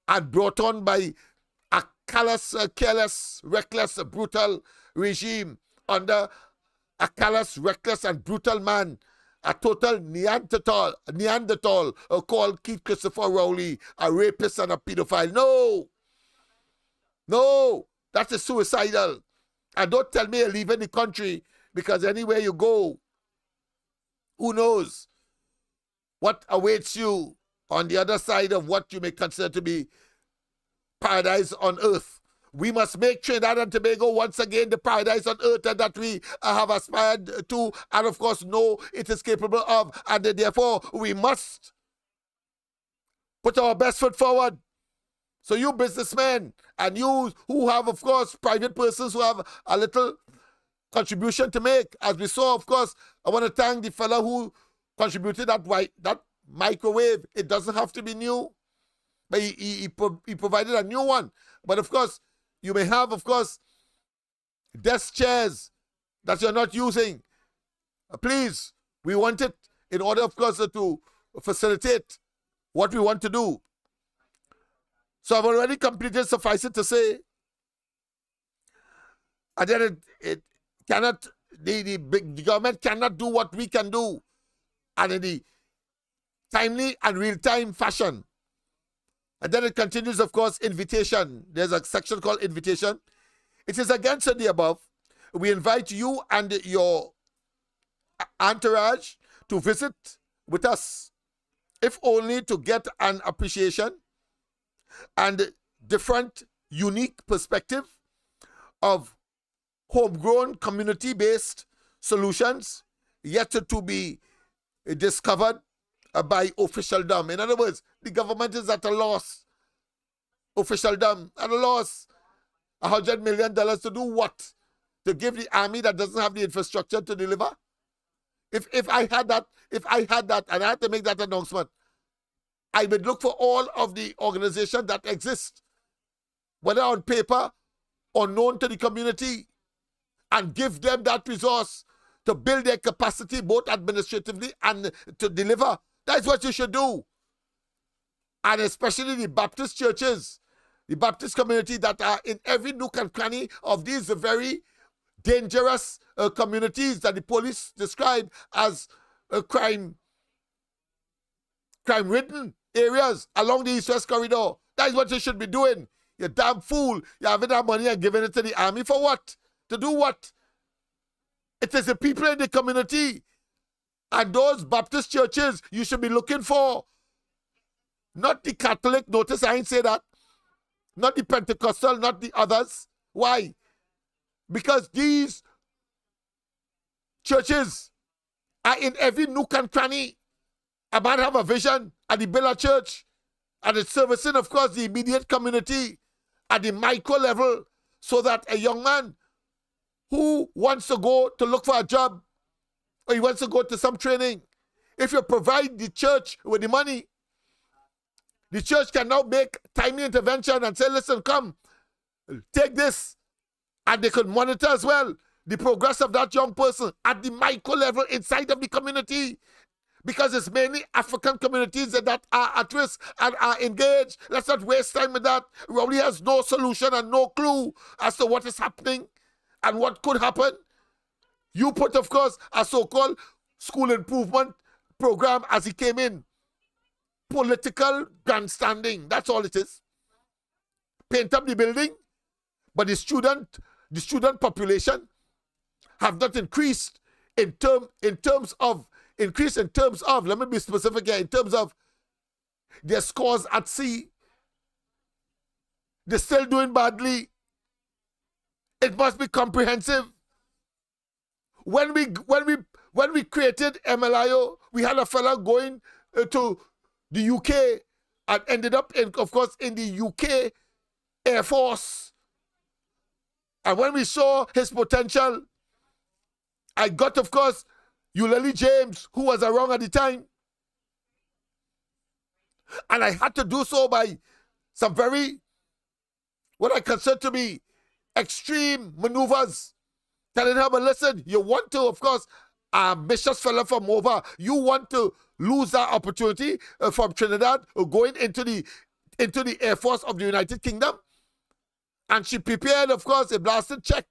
and brought on by a callous, careless, reckless, brutal regime under a callous, reckless, and brutal man, a total Neanderthal called Keith Christopher Rowley, a rapist and a pedophile. No, that is suicidal. And don't tell me you're leaving the country, because anywhere you go, who knows what awaits you on the other side of what you may consider to be paradise on earth. We must make Trinidad and Tobago once again the paradise on earth that we have aspired to, and of course know it is capable of, and therefore we must put our best foot forward. So you businessmen, and you who have, of course, private persons who have a little contribution to make, as we saw, of course, I want to thank the fellow who contributed that microwave. It doesn't have to be new, but he provided a new one. But of course, you may have, of course, desk chairs that you're not using. Please, we want it in order, of course, to facilitate what we want to do. So I've already completed, suffice it to say, and then it cannot, the government cannot do what we can do, and in the timely and real-time fashion. And then it continues, of course, invitation. There's a section called invitation. It is against the above. We invite you and your entourage to visit with us, if only to get an appreciation and different, unique perspective of homegrown, community-based solutions yet to be discovered by officialdom. In other words, the government is at a loss. Officialdom at a loss. $100 million to do what? To give the army that doesn't have the infrastructure to deliver? If I had that and I had to make that announcement, I would look for all of the organizations that exist, whether on paper or known to the community, and give them that resource to build their capacity both administratively and to deliver. That's what you should do. And especially the Baptist churches, the Baptist community that are in every nook and cranny of these very dangerous communities that the police describe as crime-ridden areas along the East-West corridor. That is what you should be doing. You damn fool. You're having that money and giving it to the army for what? To do what? It is the people in the community and those Baptist churches you should be looking for. Not the Catholic. Notice I ain't say that. Not the Pentecostal, not the others. Why? Because these churches are in every nook and cranny. A man have a vision at the Billa Church, and it's servicing, of course, the immediate community at the micro level, so that a young man who wants to go to look for a job, or he wants to go to some training, if you provide the church with the money, the church can now make timely intervention and say, listen, come, take this. And they could monitor as well the progress of that young person at the micro level inside of the community. Because it's mainly African communities that are at risk and are engaged. Let's not waste time with that. Rowley has no solution and no clue as to what is happening and what could happen. You put, of course, a so-called school improvement program as he came in. Political grandstanding. That's all it is. Paint up the building, but the student population have not increased in terms of, let me be specific here, in terms of their scores at sea. They're still doing badly. It must be comprehensive. When we created MLIO, we had a fella going to the UK and ended up, of course, in the UK Air Force. And when we saw his potential, I got, of course, Eulali James, who was around at the time. And I had to do so by some very, what I consider to be extreme maneuvers. Telling her, but listen, you want to, of course, a ambitious fella from over, you want to lose that opportunity from Trinidad going into the Air Force of the United Kingdom. And she prepared, of course, a blasted check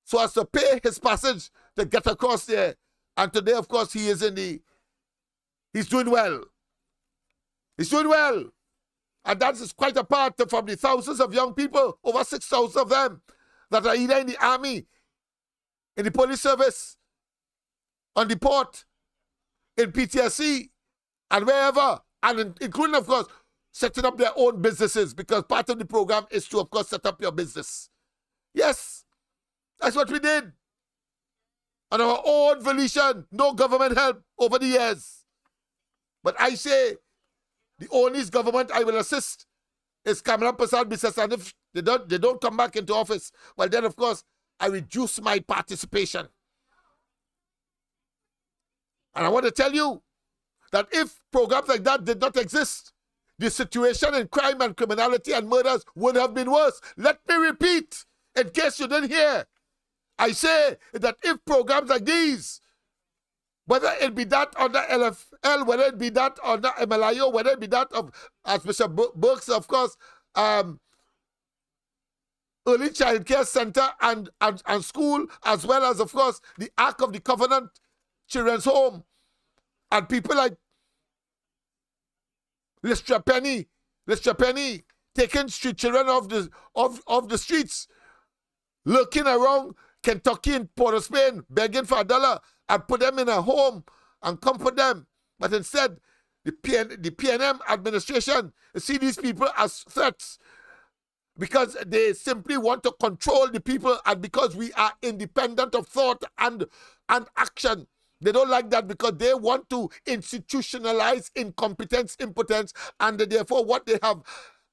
so as to pay his passage to get across there. And today, of course, he's doing well. He's doing well. And that is quite apart from the thousands of young people, over 6,000 of them, that are either in the army, in the police service, on the port, in PTSC, and wherever, and including, of course, setting up their own businesses, because part of the program is to, of course, set up your business. Yes, that's what we did. On our own volition, no government help over the years. But I say, the only government I will assist is Kamala Prasad Biswas, and if they don't come back into office, well then, of course, I reduce my participation. And I want to tell you that if programs like that did not exist, the situation in crime and criminality and murders would have been worse. Let me repeat, in case you didn't hear. I say that if programs like these, whether it be that under LFL, whether it be that under MLIO, whether it be that of, as Bishop Burks, of course, Early Child Care Center and school, as well as, of course, the Ark of the Covenant Children's Home, and people like Listra Penny, Mr. Penny taking street children off the streets, lurking around Kentucky and Port of Spain, begging for $1 and put them in a home and comfort them. But instead, the PNM administration see these people as threats because they simply want to control the people, and because we are independent of thought and action. They don't like that because they want to institutionalize incompetence, impotence, and therefore what they have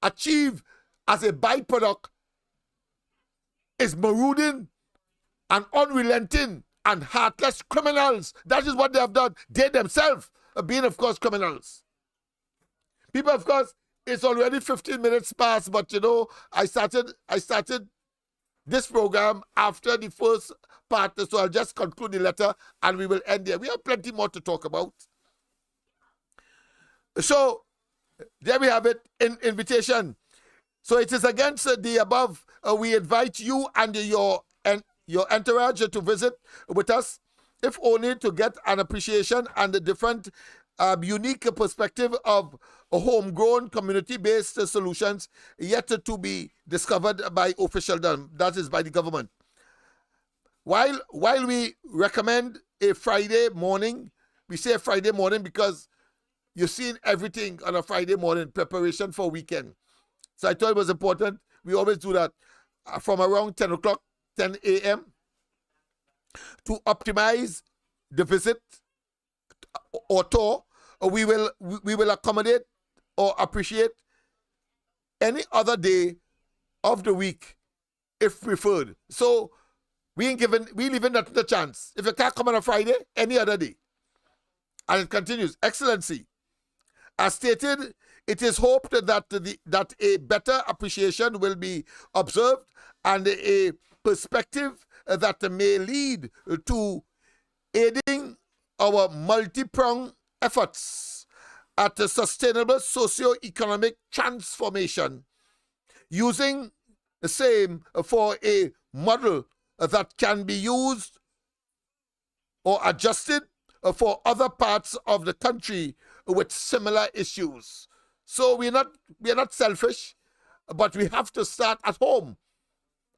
achieved as a byproduct is marauding and unrelenting and heartless criminals. That is what they have done. They themselves being, of course, criminals. People, of course, it's already 15 minutes past, but you know, I started this program after the first part, so I'll just conclude the letter and we will end there. We have plenty more to talk about. So, there we have it, invitation. So it is against the above. We invite you and your entourage to visit with us, if only to get an appreciation and a different, unique perspective of homegrown, community-based solutions yet to be discovered by officialdom, that is by the government. While we recommend a Friday morning, we say Friday morning because you've seen everything on a Friday morning, preparation for weekend. So I thought it was important. We always do that from around 10 o'clock, 10 a.m. to optimize the visit or tour. We will accommodate or appreciate any other day of the week if preferred. So we leaving that to the chance. If you can't come on a Friday, any other day. And it continues. Excellency, as stated, it is hoped that a better appreciation will be observed and a perspective that may lead to aiding our multi-pronged efforts at a sustainable socio-economic transformation, using the same for a model that can be used or adjusted for other parts of the country with similar issues. So we are not selfish, but we have to start at home.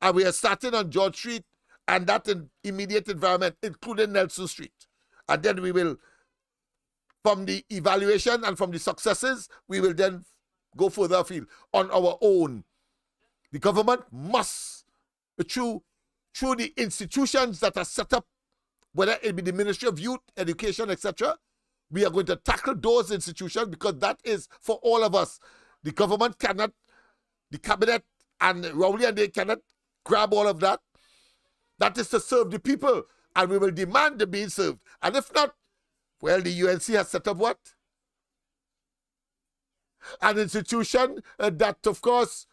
And we are starting on George Street and that in immediate environment, including Nelson Street. And then we will, from the evaluation and from the successes, we will then go further afield on our own. The government must, through the institutions that are set up, whether it be the Ministry of Youth, Education, etc., we are going to tackle those institutions because that is for all of us. The government cannot, the cabinet and Rowley and they cannot grab all of that. That is to serve the people, and we will demand the being served. And if not, well, the UNC has set up what? An institution that, of course,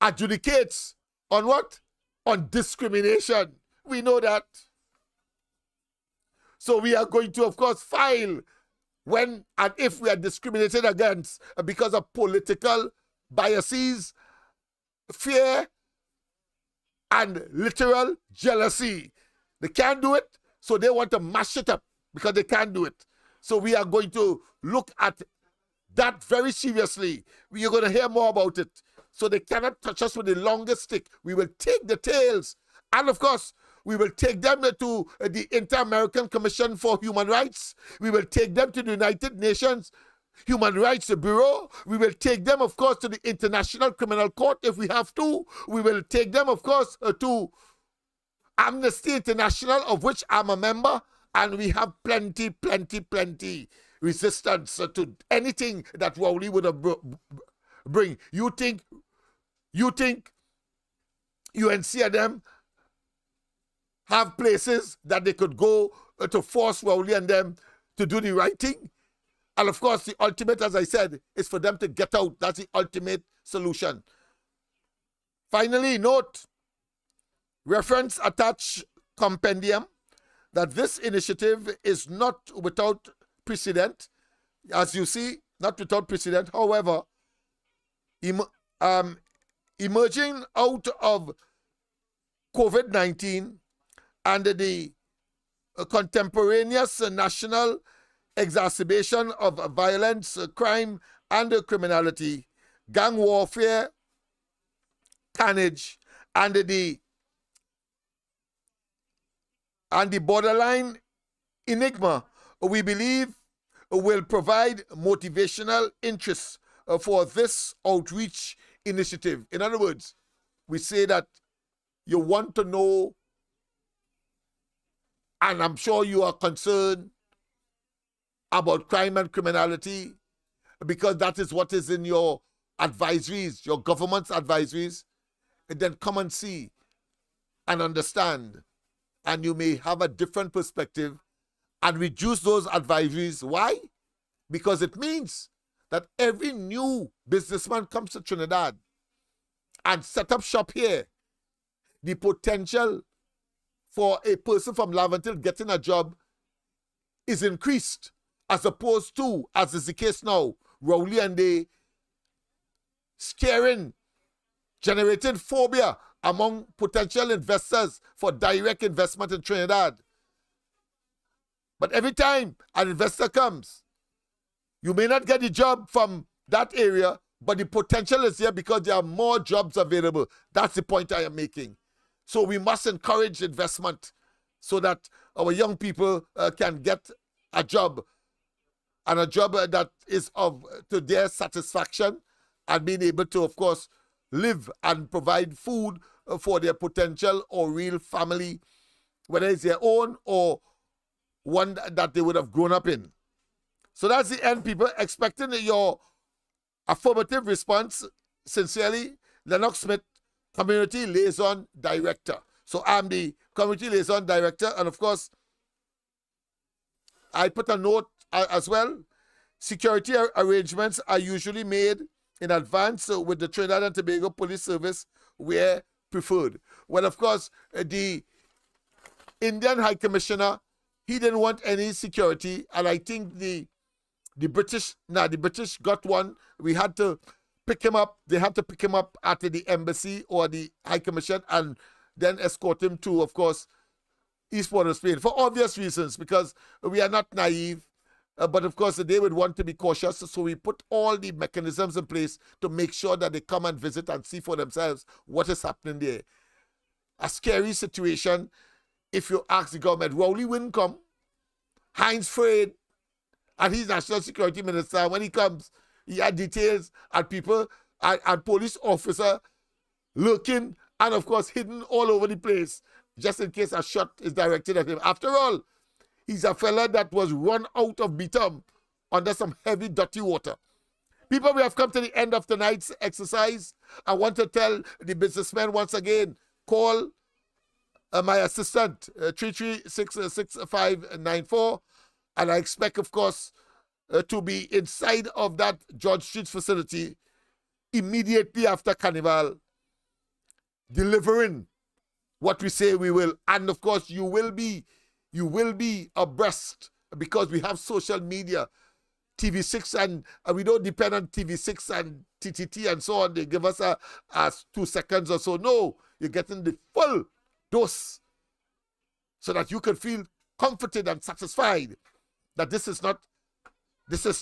adjudicates on what? On discrimination. We know that. So we are going to, of course, file when and if we are discriminated against because of political biases, fear, and literal jealousy. They can't do it, so they want to mash it up because they can't do it. So we are going to look at that very seriously. We are going to hear more about it. So they cannot touch us with the longest stick. We will take the tails. And of course, we will take them to the Inter-American Commission for Human Rights. We will take them to the United Nations Human Rights Bureau. We will take them, of course, to the International Criminal Court if we have to. We will take them, of course, to Amnesty International, of which I'm a member. And we have plenty resistance to anything that Rowley would have bring. You think UNC and them have places that they could go to force Rowley and them to do the right thing? And of course, the ultimate, as I said, is for them to get out. That's the ultimate solution. Finally, note, reference attached compendium, that this initiative is not without precedent. As you see, not without precedent. However, emerging out of COVID-19 and the contemporaneous national exacerbation of violence, crime, and criminality, gang warfare, carnage, and the borderline enigma, we believe, will provide motivational interest for this outreach initiative. In other words, we say that you want to know, and I'm sure you are concerned about crime and criminality, because that is what is in your advisories, your government's advisories, and then come and see and understand, and you may have a different perspective and reduce those advisories. Why? Because it means that every new businessman comes to Trinidad and set up shop here, the potential for a person from Laventille getting a job is increased, as opposed to, as is the case now, Rowley and they scaring, generating phobia among potential investors for direct investment in Trinidad. But every time an investor comes, you may not get the job from that area, but the potential is here because there are more jobs available. That's the point I am making. So we must encourage investment so that our young people can get a job, and a job that is to their satisfaction, and being able to, of course, live and provide food for their potential or real family, whether it's their own or one that they would have grown up in. So that's the end, people. Expecting your affirmative response. Sincerely, Lennox Smith, Community Liaison Director. So I'm the Community Liaison Director, and of course, I put a note as well. Security arrangements are usually made in advance with the Trinidad and Tobago Police Service where preferred. Well, of course, the Indian High Commissioner, he didn't want any security, and I think the British got one. We had to pick him up. They had to pick him up at the embassy or the High Commission and then escort him to, of course, Eastport of Spain, for obvious reasons, because we are not naive. But of course, they would want to be cautious, so we put all the mechanisms in place to make sure that they come and visit and see for themselves what is happening there. A scary situation. If you ask the government, Rowley wouldn't come. Heinz Freyd, and he's National Security Minister, when he comes, he had details and people and police officer lurking and, of course, hidden all over the place, just in case a shot is directed at him. After all, he's a fella that was run out of Beetham under some heavy, dirty water. People, we have come to the end of tonight's exercise. I want to tell the businessmen once again, call my assistant, 3366594, and I expect, of course, to be inside of that George Street facility immediately after Carnival, delivering what we say we will. And of course, you will be abreast, because we have social media, TV6, and we don't depend on TV6 and TTT and so on. They give us a 2 seconds or so. No, you're getting the full dose so that you can feel comforted and satisfied that this is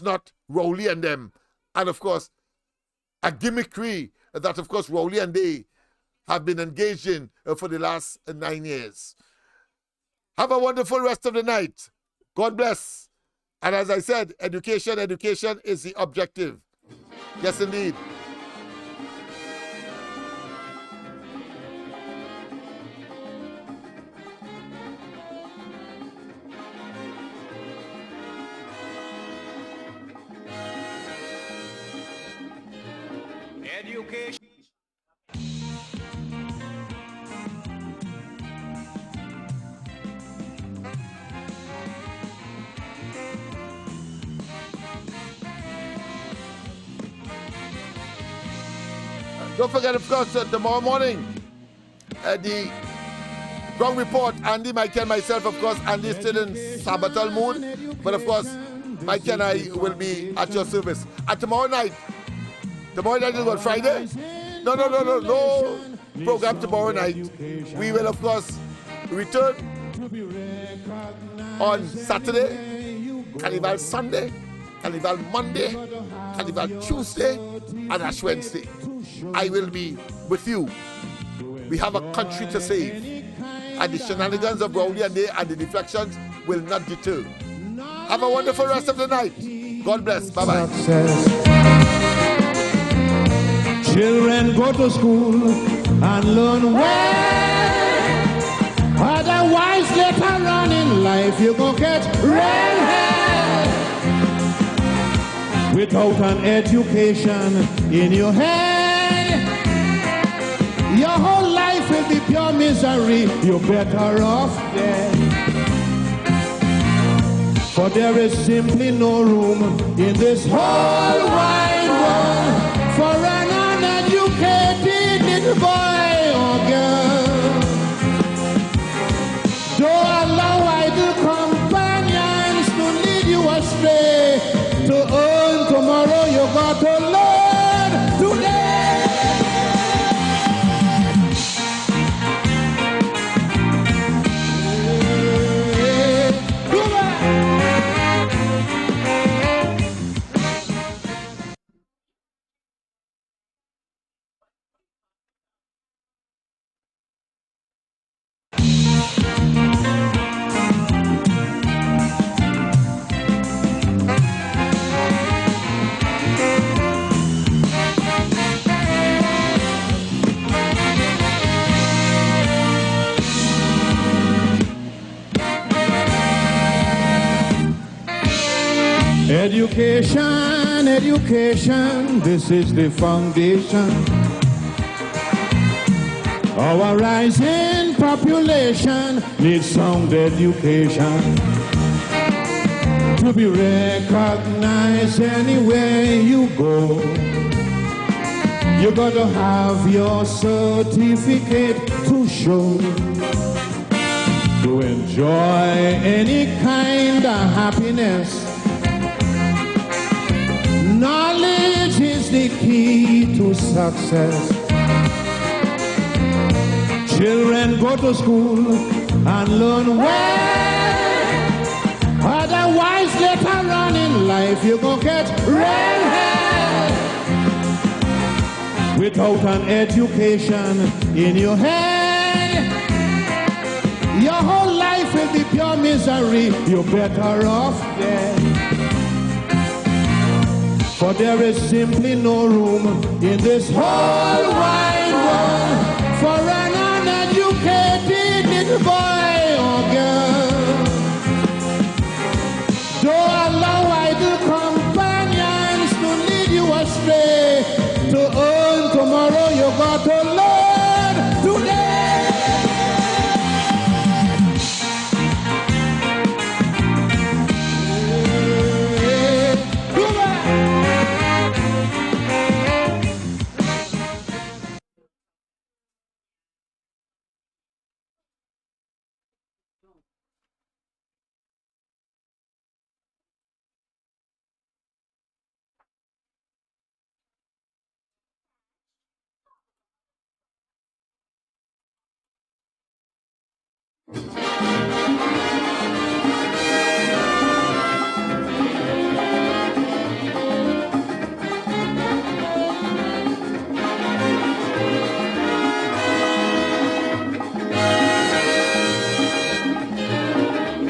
not Rowley and them. And of course, a gimmickry that, of course, Rowley and they have been engaged in for the last 9 years. Have a wonderful rest of the night. God bless. And as I said, education is the objective. Yes, indeed. Education. Don't forget, of course, tomorrow morning, the ground report, Andy, Mike, and myself, of course. Andy is still in sabbatal mood, but of course, Mike and I will be at your service. And tomorrow night is what, Friday? No program tomorrow night. We will, of course, return on Saturday Carnival Sunday, Carnival Monday, Carnival Tuesday, and Ash Wednesday. I will be with you. We have a country to save. And the shenanigans of Rowley and the deflections will not deter. Have a wonderful rest of the night. God bless. Bye-bye. Children go to school and learn well. Otherwise, later on in life, you gon' get real hell. Without an education in your head, your whole life will be pure misery. You're better off dead. For there is simply no room in this whole wide world for an uneducated little boy or girl. Don't allow idle companions to lead you astray. To earn tomorrow, you got to learn today. Education, education, this is the foundation. Our rising population needs sound education to be recognized anywhere you go. You gotta have your certificate to show. To enjoy any kind of happiness, knowledge is the key to success. Children go to school and learn well. Otherwise, later on in life, you gon' get real hell. Without an education in your head, your whole life will be pure misery. You're better off dead. For there is simply no room in this whole wide world for an uneducated little boy or girl. Don't allow idle companions to lead you astray. To earn tomorrow, you got to learn today.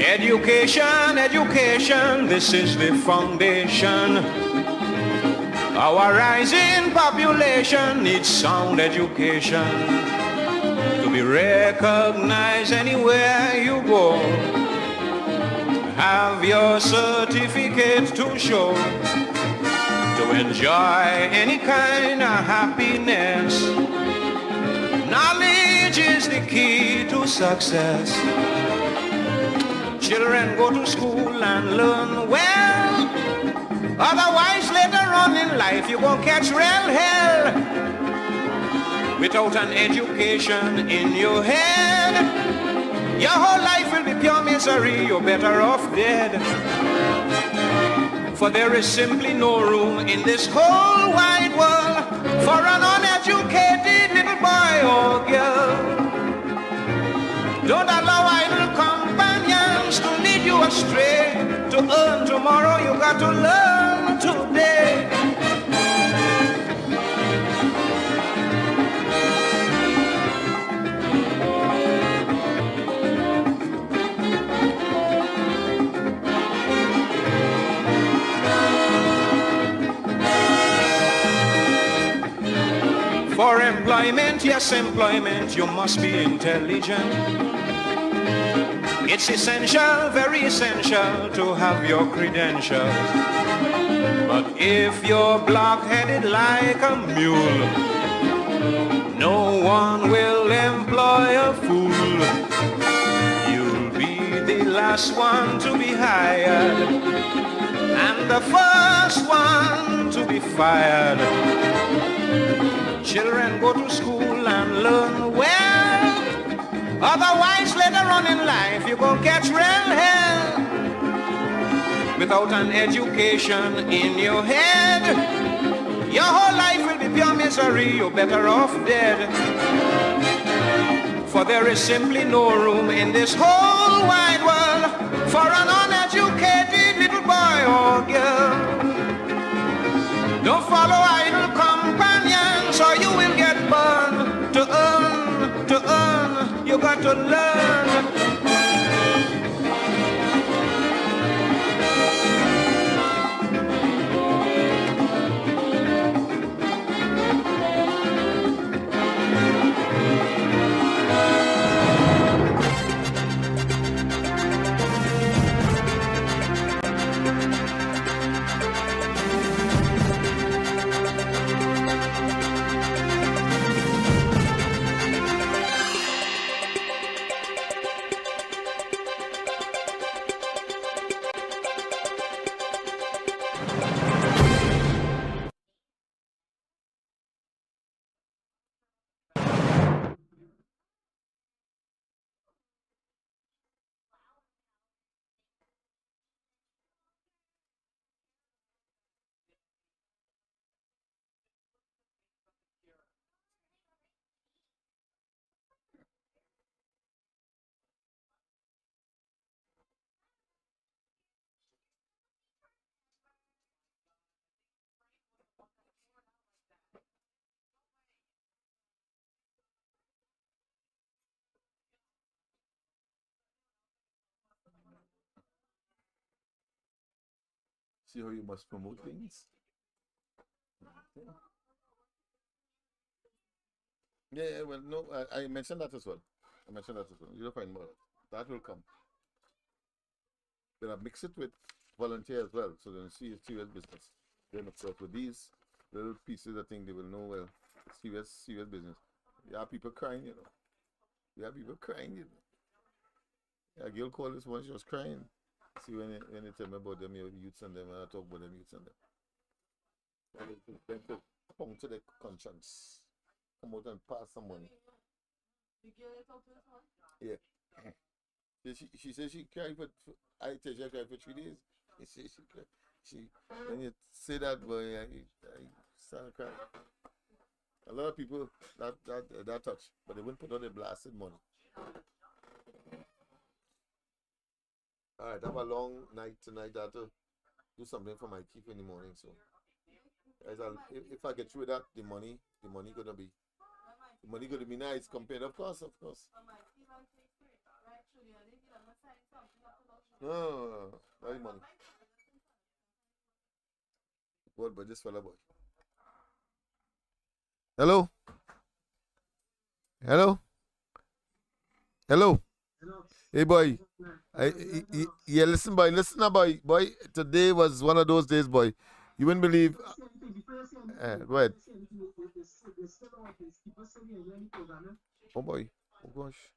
Education, education, this is the foundation. Our rising population needs sound education to be recognized anywhere you go. Have your certificate to show. To enjoy any kind of happiness. Knowledge is the key to success. Children go to school and learn well. Otherwise, later on in life, you won't catch real hell. Without an education in your head, your whole life will be pure misery. You're better off dead. For there is simply no room in this whole wide world for an uneducated little boy or girl. Don't allow idle companions to lead you astray. To to earn tomorrow, you got to learn today. For employment, yes, employment, you must be intelligent. It's essential, very essential to have your credentials. But if you're block-headed like a mule, no one will employ a fool. You'll be the last one to be hired and the first one to be fired. Children go to school and learn well. Otherwise, later on in life, you're gonna catch real hell. Without an education in your head, your whole life will be pure misery. You're better off dead. For there is simply no room in this whole wide world for an uneducated little boy or girl. Don't follow idle companions or you will get burned. To earn, you got to learn. See how you must promote things? Yeah, well, no, I mentioned that as well. You'll find more. That will come. Then I mix it with volunteer as well, so then see serious business. Then of course with these little pieces, I think they will know well. Serious business. Yeah, people crying, you know. Yeah, people crying, you know. Yeah, a girl called this one, she was crying. See when they tell me about them youths and them, and I talk about them youths and them. And they puncture their conscience. Come out and pass some money. Yeah. She said she cried for I tell she cried for 3 days. She cried. When you say that, boy, I start crying. A lot of people that touch, but they wouldn't put on their blasted money. All right, I have a long night tonight. I have to do something for my keep in the morning. So, guys, if I get through that, the money gonna be nice compared. Of course. No, not money. What, but this fella boy. Hello. Hey boy. Yeah, listen boy. Boy, today was one of those days, boy. You wouldn't believe. Go ahead. Oh boy. Oh gosh.